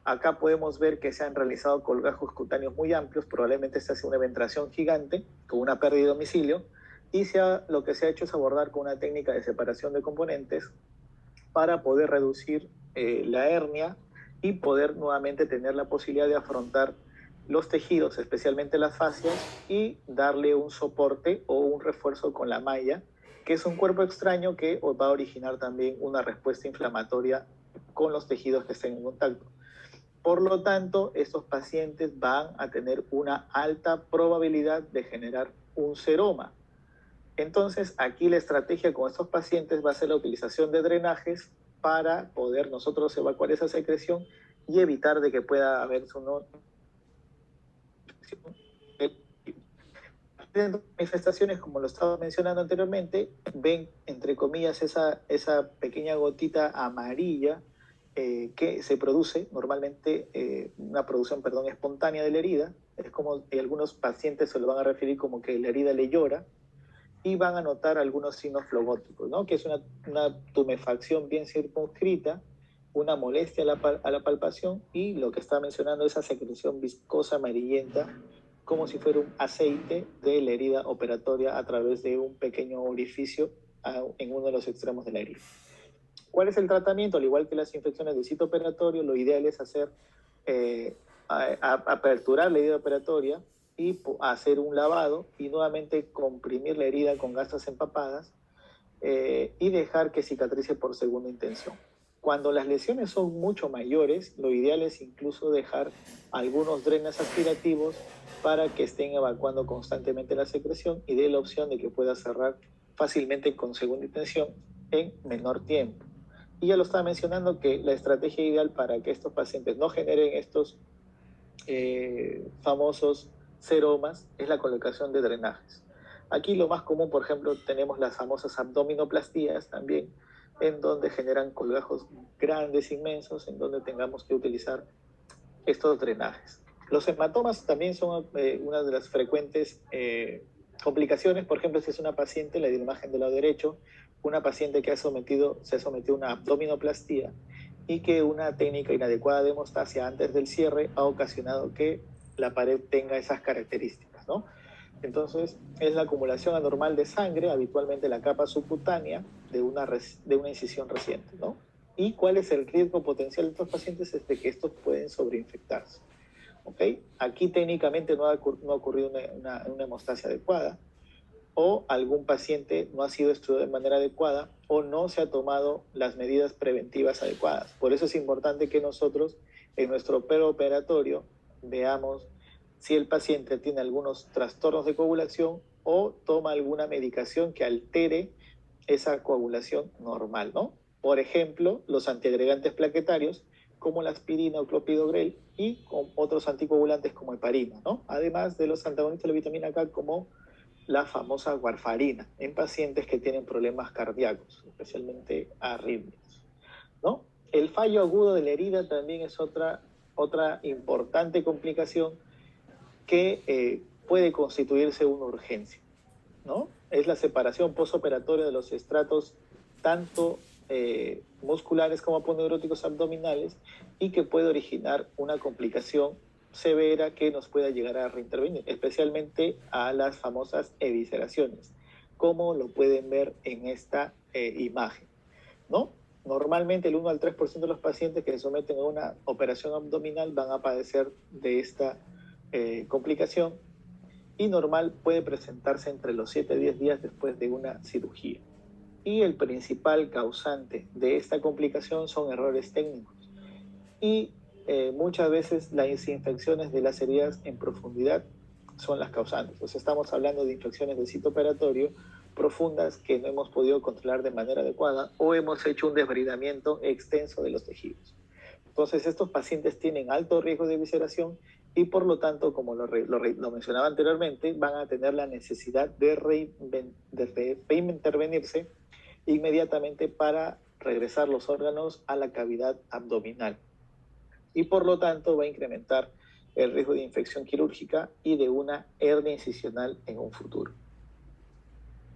acá podemos ver que se han realizado colgajos cutáneos muy amplios, probablemente esta sea una ventración gigante con una pérdida de domicilio, y lo que se ha hecho es abordar con una técnica de separación de componentes para poder reducir la hernia y poder nuevamente tener la posibilidad de afrontar los tejidos, especialmente las fascias, y darle un soporte o un refuerzo con la malla, que es un cuerpo extraño que va a originar también una respuesta inflamatoria con los tejidos que estén en contacto. Por lo tanto, estos pacientes van a tener una alta probabilidad de generar un seroma. Entonces, aquí la estrategia con estos pacientes va a ser la utilización de drenajes para poder nosotros evacuar esa secreción y evitar de que pueda haber una manifestaciones, como lo estaba mencionando anteriormente, ven, entre comillas, esa pequeña gotita amarilla que se produce normalmente, una producción, perdón, espontánea de la herida. Es como algunos pacientes se lo van a referir como que la herida le llora, y van a notar algunos signos flogóticos, ¿no? Que es una tumefacción bien circunscrita, una molestia a la palpación y lo que está mencionando, esa secreción viscosa amarillenta, como si fuera un aceite de la herida operatoria a través de un pequeño orificio en uno de los extremos de la herida. ¿Cuál es el tratamiento? Al igual que las infecciones de sitio operatorio, lo ideal es hacer aperturar la herida operatoria y hacer un lavado y nuevamente comprimir la herida con gasas empapadas y dejar que cicatrice por segunda intención. Cuando las lesiones son mucho mayores, lo ideal es incluso dejar algunos drenes aspirativos para que estén evacuando constantemente la secreción y dé la opción de que pueda cerrar fácilmente con segunda intención en menor tiempo. Y ya lo estaba mencionando que la estrategia ideal para que estos pacientes no generen estos famosos seromas es la colocación de drenajes. Aquí lo más común, por ejemplo, tenemos las famosas abdominoplastías también, en donde generan colgajos grandes, inmensos, en donde tengamos que utilizar estos drenajes. Los hematomas también son una de las frecuentes complicaciones. Por ejemplo, si es una paciente, la imagen del lado derecho, una paciente que se ha sometido a una abdominoplastía y que una técnica inadecuada de hemostasia antes del cierre ha ocasionado que la pared tenga esas características, ¿no? Entonces, es la acumulación anormal de sangre, habitualmente la capa subcutánea de una incisión reciente, ¿no? ¿Y cuál es el riesgo potencial de estos pacientes? Es de que estos pueden sobreinfectarse, ¿ok? Aquí técnicamente no ha ocurrido una hemostasia adecuada, o algún paciente no ha sido estudiado de manera adecuada o no se ha tomado las medidas preventivas adecuadas. Por eso es importante que nosotros en nuestro preoperatorio veamos si el paciente tiene algunos trastornos de coagulación o toma alguna medicación que altere esa coagulación normal, ¿no? Por ejemplo, los antiagregantes plaquetarios como la aspirina o clopidogrel y con otros anticoagulantes como heparina, ¿no? Además de los antagonistas de la vitamina K como la famosa warfarina en pacientes que tienen problemas cardíacos, especialmente arritmias, ¿no? El fallo agudo de la herida también es otra importante complicación que puede constituirse una urgencia, ¿no? Es la separación postoperatoria de los estratos tanto musculares como aponeuróticos abdominales y que puede originar una complicación severa que nos pueda llegar a reintervenir, especialmente a las famosas evisceraciones, como lo pueden ver en esta imagen, ¿no? Normalmente el 1 al 3% de los pacientes que se someten a una operación abdominal van a padecer de esta complicación y normal puede presentarse entre los 7 a 10 días después de una cirugía. Y el principal causante de esta complicación son errores técnicos. Y muchas veces las infecciones de las heridas en profundidad son las causantes. Entonces estamos hablando de infecciones de sitio operatorio profundas que no hemos podido controlar de manera adecuada o hemos hecho un desbridamiento extenso de los tejidos. Entonces estos pacientes tienen alto riesgo de evisceración y por lo tanto, como lo mencionaba anteriormente, van a tener la necesidad de reintervenirse inmediatamente para regresar los órganos a la cavidad abdominal. Y por lo tanto va a incrementar el riesgo de infección quirúrgica y de una hernia incisional en un futuro.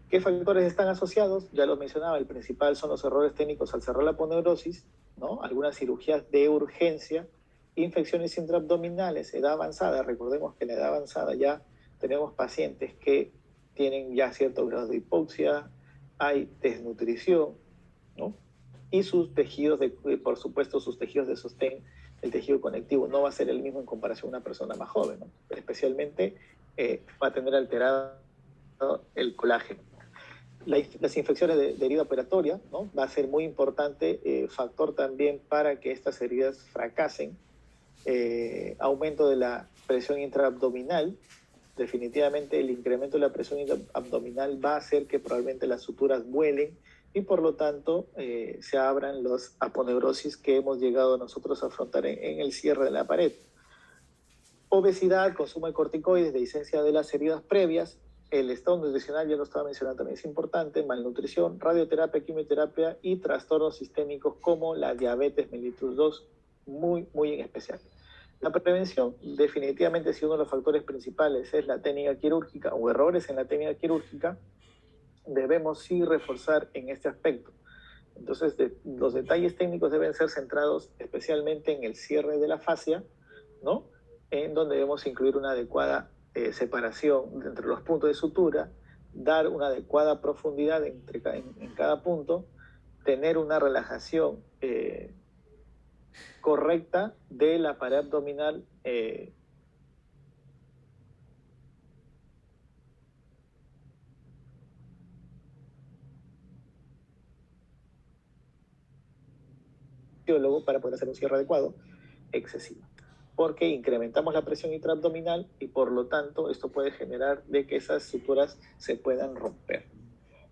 ¿Qué factores están asociados? Ya lo mencionaba, el principal son los errores técnicos al cerrar la aponeurosis, ¿no? Algunas cirugías de urgencia, infecciones intraabdominales, edad avanzada. Recordemos que en la edad avanzada ya tenemos pacientes que tienen ya cierto grado de hipoxia, hay desnutrición, ¿no? Y sus tejidos, por supuesto, sus tejidos de sostén, el tejido conectivo no va a ser el mismo en comparación a una persona más joven, ¿no? Especialmente va a tener alterado el colágeno. Las infecciones de herida operatoria, ¿no? Va a ser muy importante factor también para que estas heridas fracasen. Aumento de la presión intraabdominal. Definitivamente el incremento de la presión abdominal va a hacer que probablemente las suturas vuelen y por lo tanto se abran los aponeurosis que hemos llegado nosotros a afrontar en el cierre de la pared. Obesidad, consumo de corticoides, dehiscencia de las heridas previas, el estado nutricional, ya lo estaba mencionando, también es importante, malnutrición, radioterapia, quimioterapia y trastornos sistémicos como la diabetes mellitus 2, muy en especial. La prevención, definitivamente, si uno de los factores principales es la técnica quirúrgica o errores en la técnica quirúrgica, debemos sí reforzar en este aspecto. Entonces, los detalles técnicos deben ser centrados especialmente en el cierre de la fascia, ¿no? En donde debemos incluir una adecuada separación entre los puntos de sutura, dar una adecuada profundidad en cada punto, tener una relajación correcta de la pared abdominal para poder hacer un cierre adecuado excesiva, porque incrementamos la presión intraabdominal y por lo tanto esto puede generar de que esas suturas se puedan romper.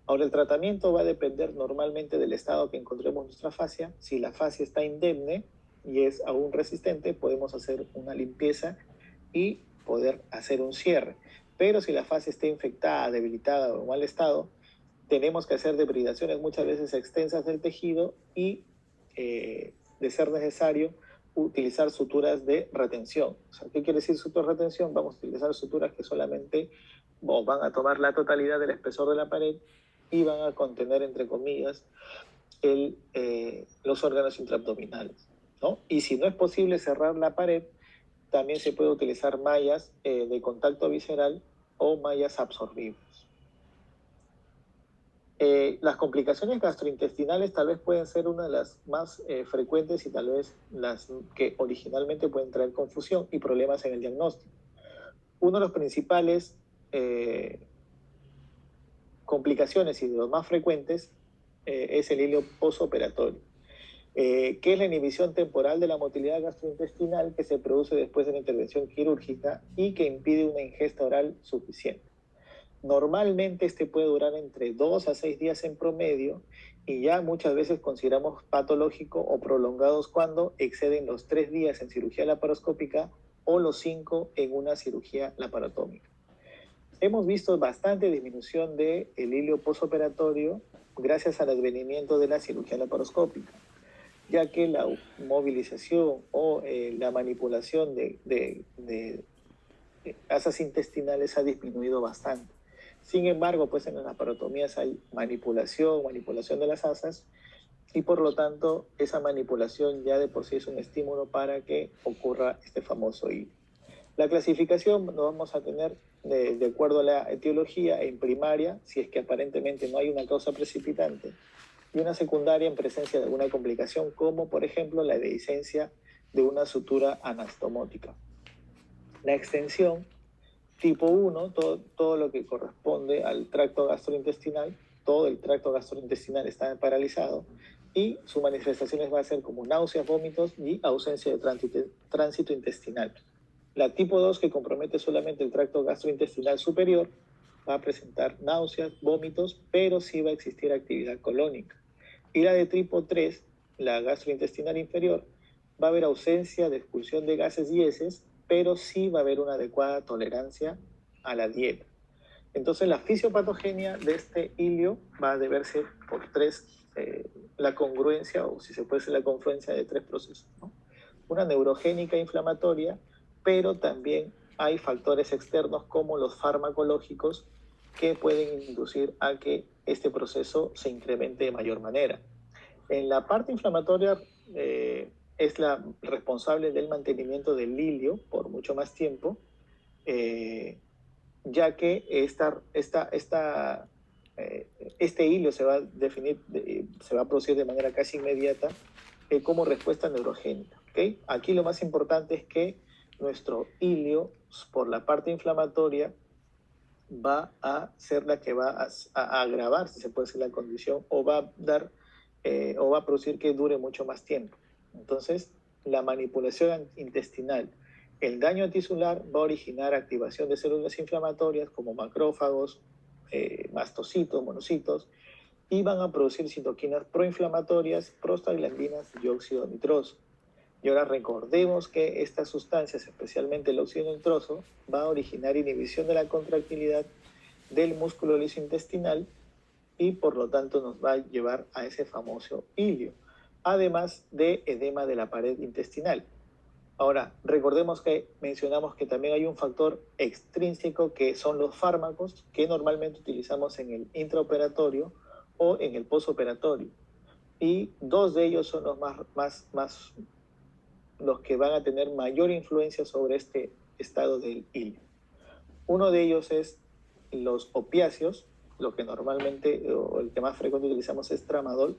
Ahora, el tratamiento va a depender normalmente del estado que encontremos nuestra fascia. Si la fascia está indemne y es aún resistente, podemos hacer una limpieza y poder hacer un cierre. Pero si la fascia está infectada, debilitada o en mal estado, tenemos que hacer debridaciones muchas veces extensas del tejido y, de ser necesario, utilizar suturas de retención. O sea, ¿qué quiere decir suturas de retención? Vamos a utilizar suturas que solamente van a tomar la totalidad del espesor de la pared y van a contener, entre comillas, los órganos intraabdominales, ¿no? Y si no es posible cerrar la pared, también se puede utilizar mallas de contacto visceral o mallas absorbibles. Las complicaciones gastrointestinales tal vez pueden ser una de las más frecuentes y tal vez las que originalmente pueden traer confusión y problemas en el diagnóstico. Uno de los principales complicaciones y de los más frecuentes es el hilio posoperatorio, que es la inhibición temporal de la motilidad gastrointestinal que se produce después de la intervención quirúrgica y que impide una ingesta oral suficiente. Normalmente este puede durar entre 2 a 6 días en promedio y ya muchas veces consideramos patológico o prolongados cuando exceden los 3 días en cirugía laparoscópica o los 5 en una cirugía laparotómica. Hemos visto bastante disminución del hilio posoperatorio gracias al advenimiento de la cirugía laparoscópica, ya que la movilización o la manipulación de asas intestinales ha disminuido bastante. Sin embargo, pues en las laparotomías hay manipulación de las asas y por lo tanto esa manipulación ya de por sí es un estímulo para que ocurra este famoso hilo. La clasificación lo vamos a tener de acuerdo a la etiología en primaria, si es que aparentemente no hay una causa precipitante, y una secundaria en presencia de alguna complicación, como por ejemplo la dehiscencia de una sutura anastomótica. La extensión tipo 1, todo lo que corresponde al tracto gastrointestinal, todo el tracto gastrointestinal está paralizado y sus manifestaciones va a ser como náuseas, vómitos y ausencia de tránsito intestinal. La tipo 2, que compromete solamente el tracto gastrointestinal superior, va a presentar náuseas, vómitos, pero sí va a existir actividad colónica. Y la de tipo 3, la gastrointestinal inferior, va a haber ausencia de expulsión de gases y heces, pero sí va a haber una adecuada tolerancia a la dieta. Entonces, la fisiopatogenia de este hilio va a deberse por la congruencia, o si se puede decir la confluencia de 3 procesos, ¿no? Una neurogénica inflamatoria, pero también hay factores externos como los farmacológicos que pueden inducir a que este proceso se incremente de mayor manera. En la parte inflamatoria es la responsable del mantenimiento del hilio por mucho más tiempo, ya que este hilio se va a definir, se va a producir de manera casi inmediata como respuesta neurogénica. ¿Okay? Aquí lo más importante es que nuestro hilio, por la parte inflamatoria, va a ser la que va a agravar, si se puede decir, la condición, o va a dar o va a producir que dure mucho más tiempo. Entonces, la manipulación intestinal, el daño tisular va a originar activación de células inflamatorias como macrófagos, mastocitos, monocitos, y van a producir citoquinas proinflamatorias, prostaglandinas y óxido nitroso. Y ahora recordemos que estas sustancias, especialmente el óxido nitroso, va a originar inhibición de la contractilidad del músculo liso intestinal y por lo tanto nos va a llevar a ese famoso hilio, además de edema de la pared intestinal. Ahora, recordemos que mencionamos que también hay un factor extrínseco que son los fármacos que normalmente utilizamos en el intraoperatorio o en el posoperatorio. y dos de ellos son los los que van a tener mayor influencia sobre este estado del hilio. Uno de ellos es los opiáceos, lo que normalmente, o el que más frecuente utilizamos es tramadol.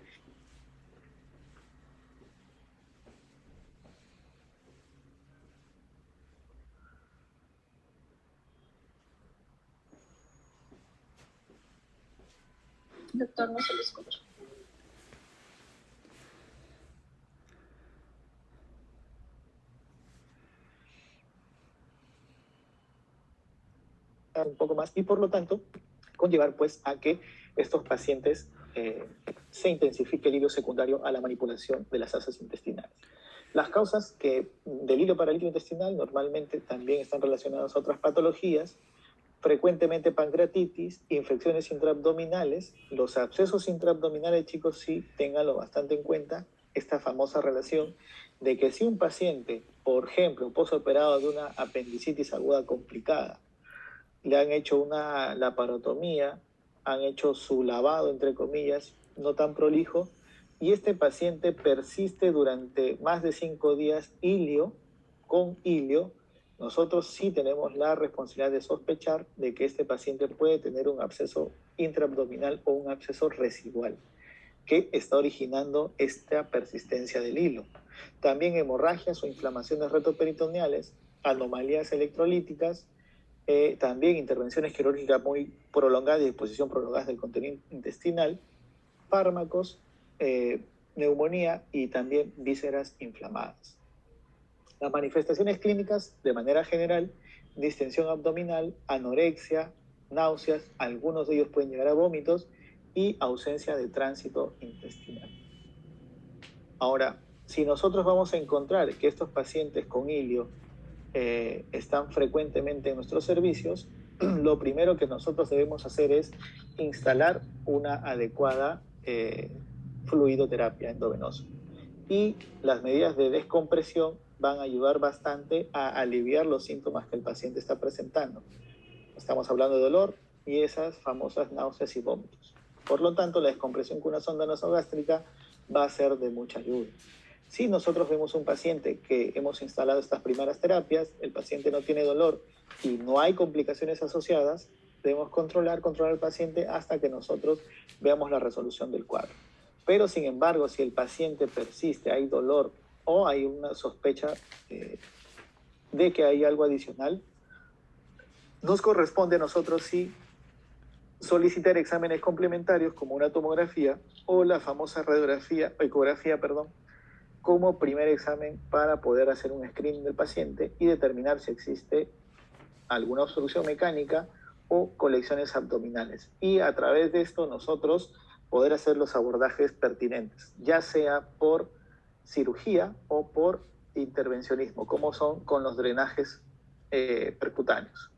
Doctor, no se lo escucha. Un poco más y por lo tanto conllevar pues a que estos pacientes se intensifique el hilo secundario a la manipulación de las asas intestinales. Las causas del hilo paralítico intestinal normalmente también están relacionadas a otras patologías, frecuentemente pancreatitis, infecciones intraabdominales, los abscesos intraabdominales, chicos, sí, ténganlo bastante en cuenta, esta famosa relación de que si un paciente, por ejemplo, posoperado de una apendicitis aguda complicada, le han hecho una laparotomía, han hecho su lavado, entre comillas, no tan prolijo, y este paciente persiste durante más de 5 días con hilio, nosotros sí tenemos la responsabilidad de sospechar de que este paciente puede tener un absceso intraabdominal o un absceso residual que está originando esta persistencia del hilo. También hemorragias o inflamaciones retoperitoneales, anomalías electrolíticas, también intervenciones quirúrgicas muy prolongadas y exposición prolongada del contenido intestinal, fármacos, neumonía y también vísceras inflamadas. Las manifestaciones clínicas, de manera general, distensión abdominal, anorexia, náuseas, algunos de ellos pueden llegar a vómitos y ausencia de tránsito intestinal. Ahora, si nosotros vamos a encontrar que estos pacientes con hilio están frecuentemente en nuestros servicios, lo primero que nosotros debemos hacer es instalar una adecuada fluidoterapia endovenosa. Y las medidas de descompresión van a ayudar bastante a aliviar los síntomas que el paciente está presentando. Estamos hablando de dolor y esas famosas náuseas y vómitos. Por lo tanto, la descompresión con una sonda nasogástrica va a ser de mucha ayuda. Si nosotros vemos un paciente que hemos instalado estas primeras terapias, el paciente no tiene dolor y no hay complicaciones asociadas, debemos controlar al paciente hasta que nosotros veamos la resolución del cuadro. Pero, sin embargo, si el paciente persiste, hay dolor o hay una sospecha de que hay algo adicional, nos corresponde a nosotros sí solicitar exámenes complementarios como una tomografía o la famosa ecografía, como primer examen para poder hacer un screening del paciente y determinar si existe alguna obstrucción mecánica o colecciones abdominales. Y a través de esto nosotros poder hacer los abordajes pertinentes, ya sea por cirugía o por intervencionismo, como son con los drenajes percutáneos.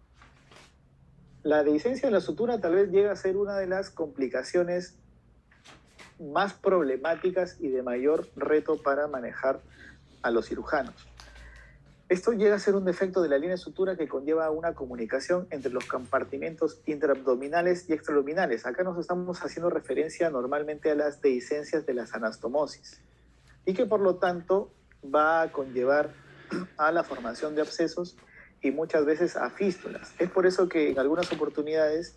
La dehiscencia de la sutura tal vez llega a ser una de las complicaciones más problemáticas y de mayor reto para manejar a los cirujanos. Esto llega a ser un defecto de la línea de sutura que conlleva una comunicación entre los compartimentos intraabdominales y extraabdominales. Acá nos estamos haciendo referencia normalmente a las dehiscencias de las anastomosis y que por lo tanto va a conllevar a la formación de abscesos y muchas veces a fístulas. Es por eso que en algunas oportunidades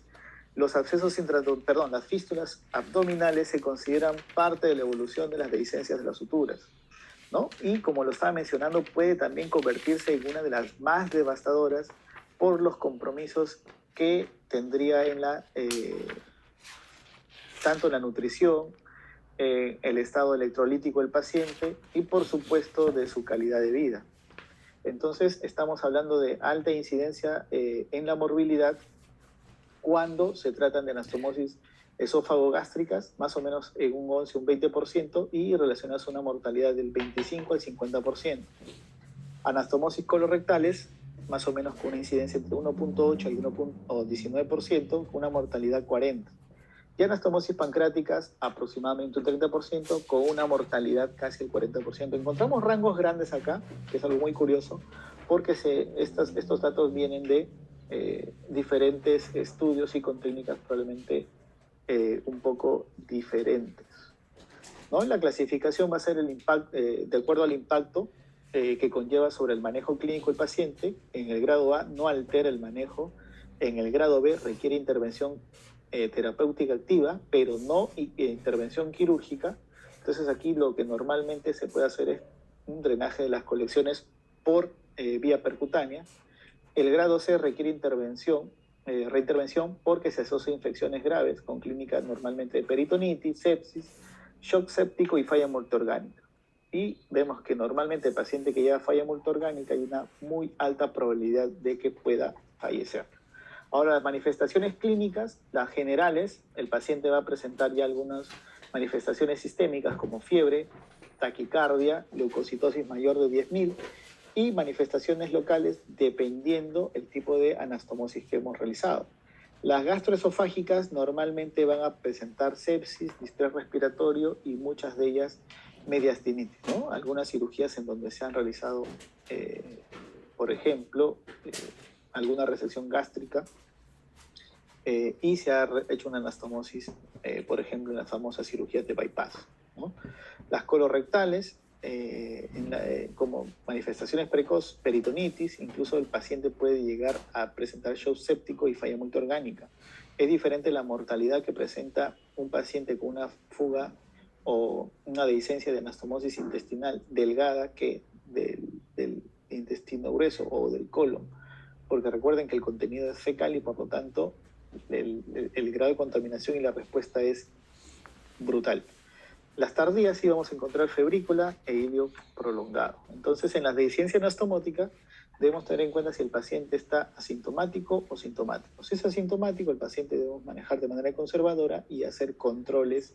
las fístulas abdominales se consideran parte de la evolución de las dehiscencias de las suturas, ¿no? Y como lo estaba mencionando, puede también convertirse en una de las más devastadoras por los compromisos que tendría tanto en la nutrición, el estado electrolítico del paciente y por supuesto de su calidad de vida. Entonces estamos hablando de alta incidencia en la morbilidad cuando se tratan de anastomosis esófago-gástricas, más o menos en un 11, un 20%, y relacionadas a una mortalidad del 25 al 50%. Anastomosis colorectales, más o menos con una incidencia entre 1.8 y 19%, con una mortalidad 40%. Y anastomosis pancreáticas, aproximadamente un 30%, con una mortalidad casi el 40%. Encontramos rangos grandes acá, que es algo muy curioso, porque estos datos vienen de diferentes estudios y con técnicas probablemente un poco diferentes, ¿no? La clasificación va a ser el impacto, de acuerdo al impacto que conlleva sobre el manejo clínico del paciente. En el grado A no altera el manejo, en el grado B requiere intervención terapéutica activa, pero no intervención quirúrgica. Entonces aquí lo que normalmente se puede hacer es un drenaje de las colecciones por vía percutánea. El grado C requiere reintervención porque se asocia a infecciones graves con clínica normalmente de peritonitis, sepsis, shock séptico y falla multiorgánica. Y vemos que normalmente el paciente que lleva falla multiorgánica hay una muy alta probabilidad de que pueda fallecer. Ahora, las manifestaciones clínicas, las generales, el paciente va a presentar ya algunas manifestaciones sistémicas como fiebre, taquicardia, leucocitosis mayor de 10.000 y manifestaciones locales dependiendo el tipo de anastomosis que hemos realizado. Las gastroesofágicas normalmente van a presentar sepsis, distrés respiratorio y muchas de ellas mediastinitis, ¿no? Algunas cirugías en donde se han realizado, por ejemplo, alguna resección gástrica y se ha hecho una anastomosis, por ejemplo, en las famosas cirugías de bypass, ¿no? Las colorectales, como manifestaciones precoz, peritonitis, incluso el paciente puede llegar a presentar shock séptico y falla multiorgánica. Es diferente la mortalidad que presenta un paciente con una fuga o una dehiscencia de anastomosis intestinal delgada que del intestino grueso o del colon, porque recuerden que el contenido es fecal y por lo tanto el grado de contaminación y la respuesta es brutal. Las tardías sí vamos a encontrar febrícula e ilio prolongado. Entonces, en las dehiscencias anastomóticas debemos tener en cuenta si el paciente está asintomático o sintomático. Si es asintomático, el paciente debemos manejar de manera conservadora y hacer controles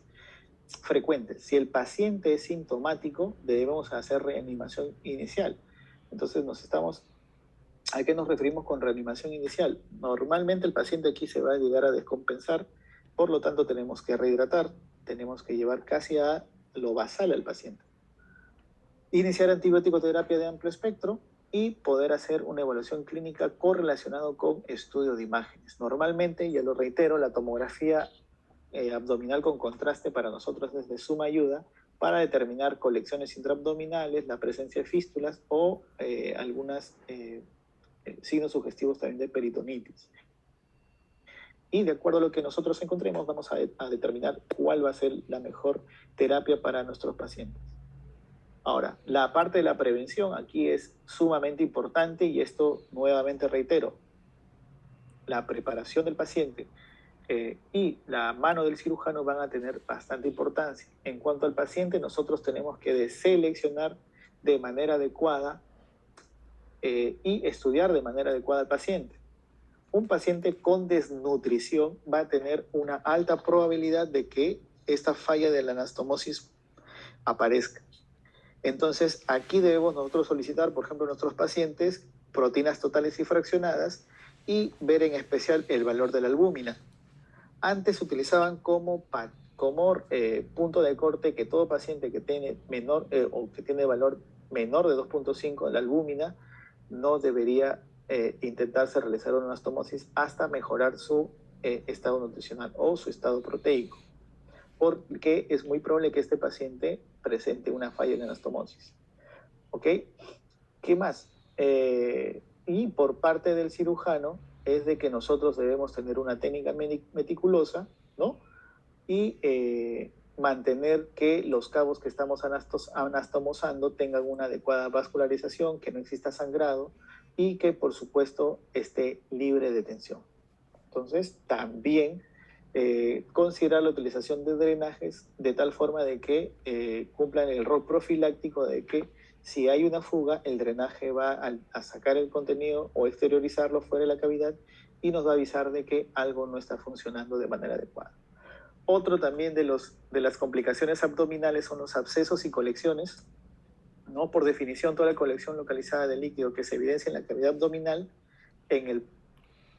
frecuentes. Si el paciente es sintomático, debemos hacer reanimación inicial. Entonces, ¿a qué nos referimos con reanimación inicial? Normalmente el paciente aquí se va a llegar a descompensar, por lo tanto tenemos que rehidratar, tenemos que llevar casi a lo basal al paciente. Iniciar antibiótico terapia de amplio espectro y poder hacer una evaluación clínica correlacionado con estudio de imágenes. Normalmente, ya lo reitero, la tomografía abdominal con contraste para nosotros es de suma ayuda para determinar colecciones intraabdominales, la presencia de fístulas o algunas signos sugestivos también de peritonitis. Y de acuerdo a lo que nosotros encontremos, vamos a determinar cuál va a ser la mejor terapia para nuestros pacientes. Ahora, la parte de la prevención aquí es sumamente importante y esto nuevamente reitero, la preparación del paciente y la mano del cirujano van a tener bastante importancia. En cuanto al paciente, nosotros tenemos que deseleccionar de manera adecuada y estudiar de manera adecuada al paciente. Un paciente con desnutrición va a tener una alta probabilidad de que esta falla de la anastomosis aparezca. Entonces, aquí debemos nosotros solicitar, por ejemplo, a nuestros pacientes proteínas totales y fraccionadas y ver en especial el valor de la albúmina. Antes se utilizaban como punto de corte que todo paciente que tiene menor o que tiene valor menor de 2.5 de la albúmina no debería intentarse realizar una anastomosis hasta mejorar su estado nutricional o su estado proteico, porque es muy probable que este paciente presente una falla en la anastomosis. ¿Ok? ¿Qué más? Y por parte del cirujano es de que nosotros debemos tener una técnica meticulosa, ¿no? Y mantener que los cabos que estamos anastomosando tengan una adecuada vascularización, que no exista sangrado y que por supuesto esté libre de tensión. Entonces también considerar la utilización de drenajes de tal forma de que cumplan el rol profiláctico de que si hay una fuga, el drenaje va a sacar el contenido o exteriorizarlo fuera de la cavidad y nos va a avisar de que algo no está funcionando de manera adecuada. Otro también de las complicaciones abdominales son los abscesos y colecciones, ¿no? Por definición, toda la colección localizada de líquido que se evidencia en la cavidad abdominal en el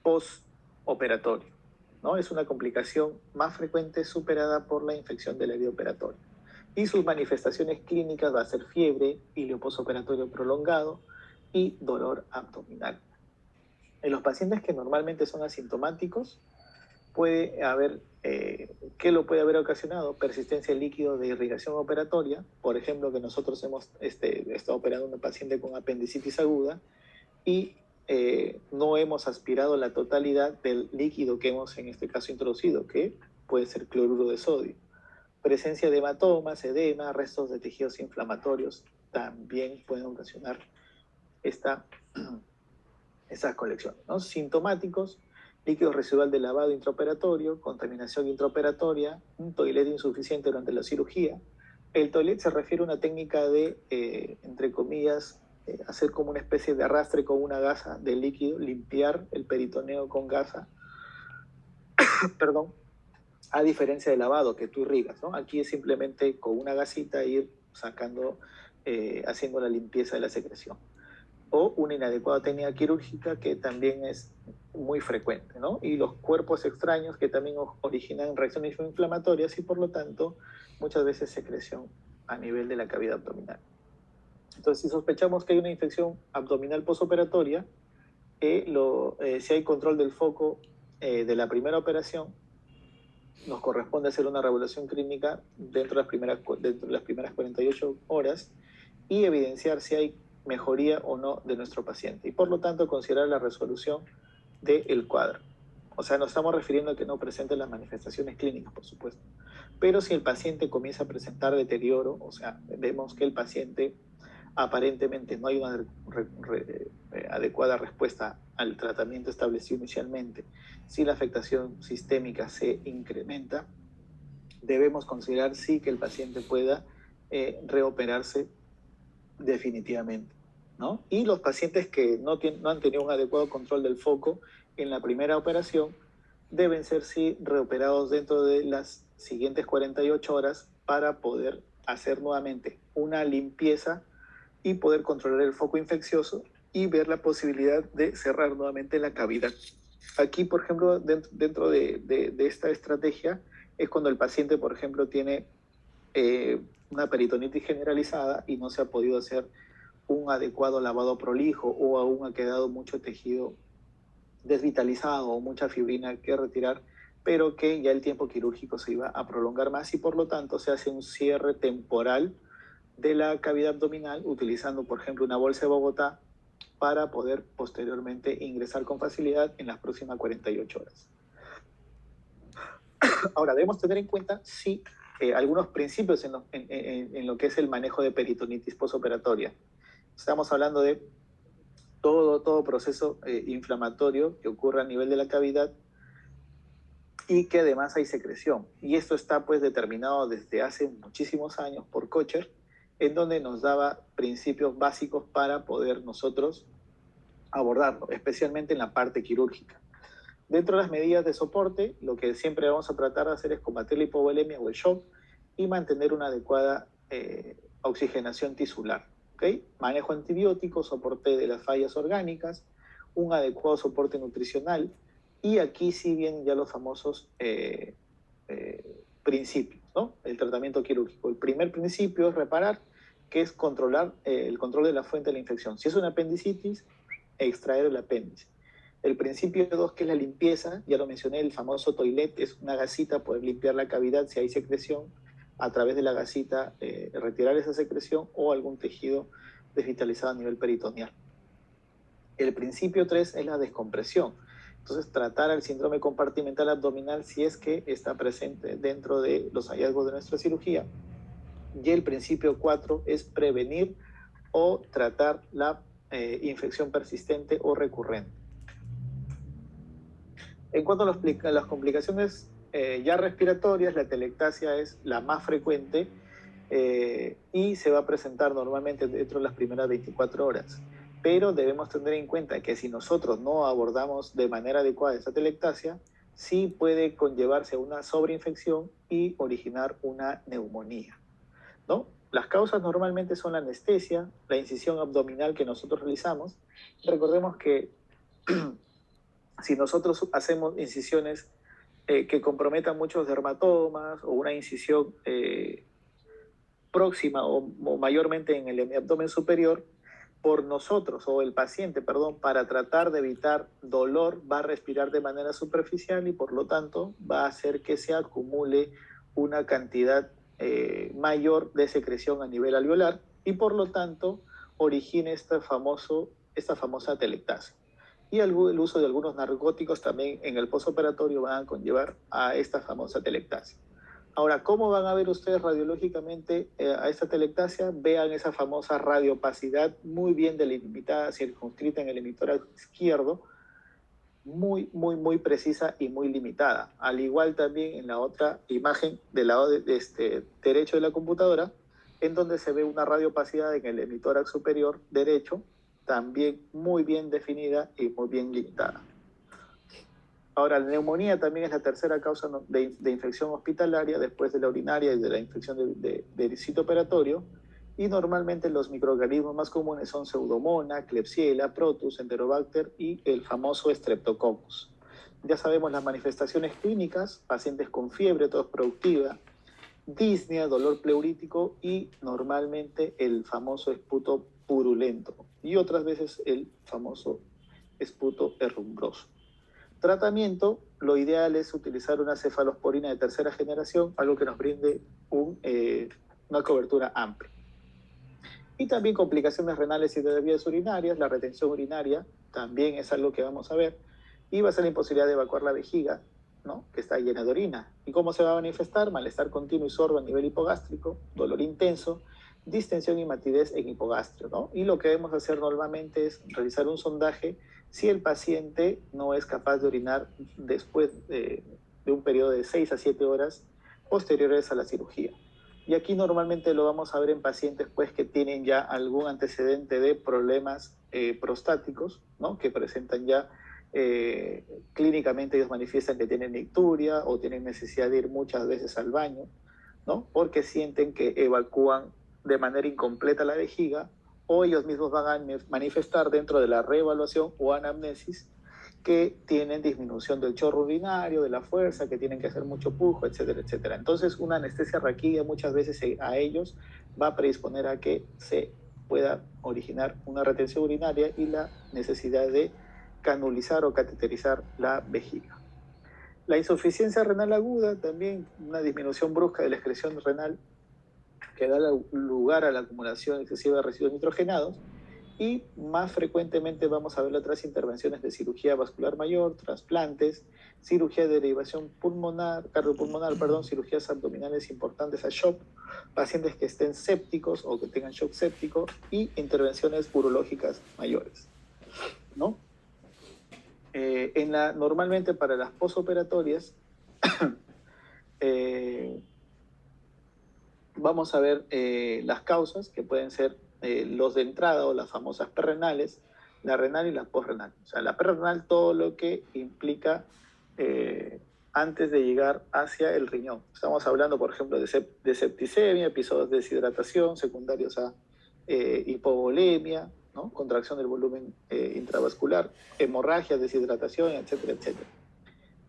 postoperatorio, ¿no? Es una complicación más frecuente superada por la infección del área operatoria. Y sus manifestaciones clínicas va a ser fiebre, ilio postoperatorio prolongado y dolor abdominal. En los pacientes que normalmente son asintomáticos, puede haber, ¿qué lo puede haber ocasionado? Persistencia de líquido de irrigación operatoria, por ejemplo, que nosotros hemos estado operando a una paciente con apendicitis aguda y no hemos aspirado la totalidad del líquido que hemos en este caso introducido, que puede ser cloruro de sodio. Presencia de hematomas, edema, restos de tejidos inflamatorios también pueden ocasionar esta colección, ¿no? Sintomáticos: líquido residual de lavado intraoperatorio, contaminación intraoperatoria, un toilet insuficiente durante la cirugía. El toilet se refiere a una técnica de, entre comillas, hacer como una especie de arrastre con una gasa de líquido, limpiar el peritoneo con gasa, perdón, a diferencia del lavado que tú irrigas, ¿no? Aquí es simplemente con una gasita ir sacando, haciendo la limpieza de la secreción. O una inadecuada técnica quirúrgica, que también es muy frecuente, ¿no? Y los cuerpos extraños, que también originan reacciones inflamatorias y por lo tanto muchas veces secreción a nivel de la cavidad abdominal. Entonces, si sospechamos que hay una infección abdominal postoperatoria, si hay control del foco de la primera operación, nos corresponde hacer una revaloración clínica dentro de las primeras 48 horas y evidenciar si hay mejoría o no de nuestro paciente y por lo tanto considerar la resolución del cuadro. O sea, nos estamos refiriendo a que no presente las manifestaciones clínicas, por supuesto. Pero si el paciente comienza a presentar deterioro, o sea, vemos que el paciente aparentemente no hay una adecuada respuesta al tratamiento establecido inicialmente, si la afectación sistémica se incrementa, debemos considerar sí que el paciente pueda reoperarse definitivamente, ¿no? Y los pacientes que no han tenido un adecuado control del foco en la primera operación deben ser sí reoperados dentro de las siguientes 48 horas para poder hacer nuevamente una limpieza y poder controlar el foco infeccioso y ver la posibilidad de cerrar nuevamente la cavidad. Aquí, por ejemplo, dentro de esta estrategia es cuando el paciente, por ejemplo, tiene una peritonitis generalizada y no se ha podido hacer un adecuado lavado prolijo o aún ha quedado mucho tejido desvitalizado o mucha fibrina que retirar, pero que ya el tiempo quirúrgico se iba a prolongar más y por lo tanto se hace un cierre temporal de la cavidad abdominal utilizando, por ejemplo, una bolsa de Bogotá para poder posteriormente ingresar con facilidad en las próximas 48 horas. Ahora, debemos tener en cuenta sí, algunos principios en lo que es el manejo de peritonitis postoperatoria. Estamos hablando de todo proceso inflamatorio que ocurre a nivel de la cavidad y que además hay secreción. Y esto está pues determinado desde hace muchísimos años por Kocher, en donde nos daba principios básicos para poder nosotros abordarlo, especialmente en la parte quirúrgica. Dentro de las medidas de soporte, lo que siempre vamos a tratar de hacer es combatir la hipovolemia o el shock y mantener una adecuada oxigenación tisular. ¿Okay? Manejo antibiótico, soporte de las fallas orgánicas, un adecuado soporte nutricional y aquí sí vienen ya los famosos principios, ¿no? El tratamiento quirúrgico. El primer principio es reparar, que es controlar el control de la fuente de la infección. Si es una apendicitis, extraer el apéndice. El principio 2, que es la limpieza, ya lo mencioné, el famoso toilet, es una gasita, poder limpiar la cavidad si hay secreción, a través de la gasita retirar esa secreción o algún tejido desvitalizado a nivel peritoneal. El principio 3 es la descompresión. Entonces, tratar el síndrome compartimental abdominal si es que está presente dentro de los hallazgos de nuestra cirugía. Y el principio 4 es prevenir o tratar la infección persistente o recurrente. En cuanto a las complicaciones ya respiratorias, la atelectasia es la más frecuente y se va a presentar normalmente dentro de las primeras 24 horas. Pero debemos tener en cuenta que si nosotros no abordamos de manera adecuada esta atelectasia, sí puede conllevarse a una sobreinfección y originar una neumonía, ¿no? Las causas normalmente son la anestesia, la incisión abdominal que nosotros realizamos. Recordemos que si nosotros hacemos incisiones que comprometan muchos dermatomas o una incisión próxima o mayormente en el abdomen superior, por nosotros, o el paciente, perdón, para tratar de evitar dolor, va a respirar de manera superficial y por lo tanto va a hacer que se acumule una cantidad mayor de secreción a nivel alveolar y por lo tanto origine esta famosa atelectasia. Y el uso de algunos narcóticos también en el postoperatorio van a conllevar a esta famosa atelectasia. Ahora, ¿cómo van a ver ustedes radiológicamente a esta atelectasia? Vean esa famosa radiopacidad muy bien delimitada, circunscrita en el emitor izquierdo, muy precisa y muy limitada. Al igual también en la otra imagen del lado derecho de la computadora, en donde se ve una radiopacidad en el emitor superior derecho, también muy bien definida y muy bien limitada. Ahora, la neumonía también es la tercera causa de infección hospitalaria después de la urinaria y de la infección del sitio operatorio. Y normalmente los microorganismos más comunes son Pseudomonas, Klebsiella, Protus, Enterobacter y el famoso Streptococcus. Ya sabemos las manifestaciones clínicas, pacientes con fiebre, tos productiva, disnea, dolor pleurítico y normalmente el famoso esputo purulento y otras veces el famoso esputo herrumbroso. Tratamiento, lo ideal es utilizar una cefalosporina de tercera generación, algo que nos brinde una cobertura amplia. Y también complicaciones renales y de vías urinarias, la retención urinaria también es algo que vamos a ver, y va a ser la imposibilidad de evacuar la vejiga, ¿no? Que está llena de orina. ¿Y cómo se va a manifestar? Malestar continuo y sordo a nivel hipogástrico, dolor intenso, distensión y matidez en hipogastrio, ¿no? Y lo que debemos hacer normalmente es realizar un sondaje si el paciente no es capaz de orinar después de un periodo de 6 a 7 horas posteriores a la cirugía. Y aquí normalmente lo vamos a ver en pacientes pues, que tienen ya algún antecedente de problemas prostáticos, ¿no? Que presentan ya clínicamente ellos manifiestan que tienen icturia o tienen necesidad de ir muchas veces al baño, ¿no? Porque sienten que evacúan de manera incompleta la vejiga o ellos mismos van a manifestar dentro de la reevaluación o anamnesis que tienen disminución del chorro urinario, de la fuerza, que tienen que hacer mucho pujo, etcétera, etcétera. Entonces, una anestesia raquídea muchas veces a ellos va a predisponer a que se pueda originar una retención urinaria y la necesidad de canulizar o cateterizar la vejiga. La insuficiencia renal aguda, también una disminución brusca de la excreción renal que da lugar a la acumulación excesiva de residuos nitrogenados, y más frecuentemente vamos a ver otras intervenciones de cirugía vascular mayor, trasplantes, cirugía de derivación pulmonar, cardiopulmonar, cirugías abdominales importantes a shock, pacientes que estén sépticos o que tengan shock séptico y intervenciones urológicas mayores, ¿no? Normalmente para las posoperatorias vamos a ver las causas que pueden ser los de entrada o las famosas perrenales, la renal y la posrenal. O sea, la perrenal, todo lo que implica antes de llegar hacia el riñón. Estamos hablando, por ejemplo, de septicemia, episodios de deshidratación secundarios a hipovolemia, ¿no? Contracción del volumen intravascular, hemorragia, deshidratación, etcétera, etcétera.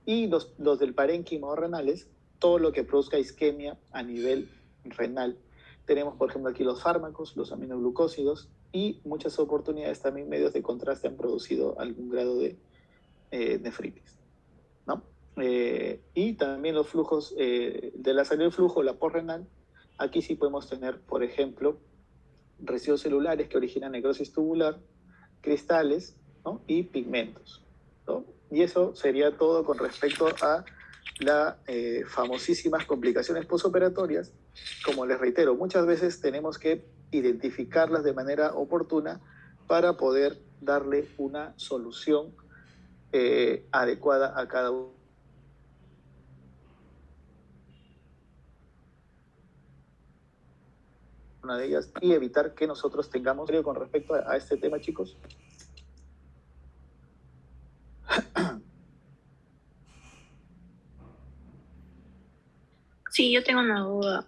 Y los del parénquima o renales, todo lo que produzca isquemia a nivel renal. Tenemos, por ejemplo, aquí los fármacos, los aminoglucósidos y muchas oportunidades también medios de contraste han producido algún grado de nefritis, ¿no? Y también los flujos de la salida del flujo, la posrenal. Aquí sí podemos tener, por ejemplo, residuos celulares que originan necrosis tubular, cristales, ¿no? Y pigmentos, ¿no? Y eso sería todo con respecto a las famosísimas complicaciones postoperatorias. Como les reitero, muchas veces tenemos que identificarlas de manera oportuna para poder darle una solución adecuada a cada una de ellas y evitar que nosotros tengamos con respecto a este tema, chicos. Sí, yo tengo una duda.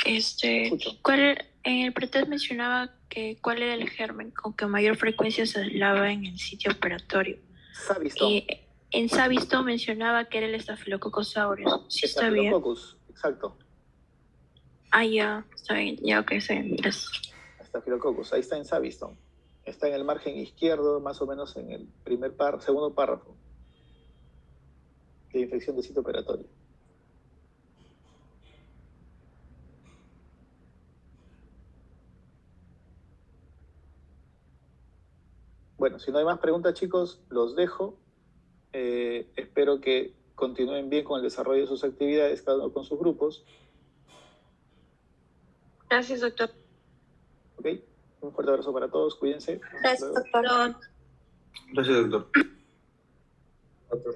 En el pretest mencionaba que cuál era el germen con que mayor frecuencia se aislaba en el sitio operatorio. Saviston. Y en Saviston mencionaba que era el Staphylococcus aureus. ¿Sí está bien? Staphylococcus, exacto. Ah, ya, está bien, ya, ok, está bien. Staphylococcus, ahí está en Saviston. Está en el margen izquierdo, más o menos en el segundo párrafo de infección de sitio operatorio. Bueno, si no hay más preguntas, chicos, los dejo. Espero que continúen bien con el desarrollo de sus actividades, cada uno con sus grupos. Gracias, doctor. ¿Ok? Un fuerte abrazo para todos, cuídense. Gracias, doctor. Gracias, doctor. Doctor.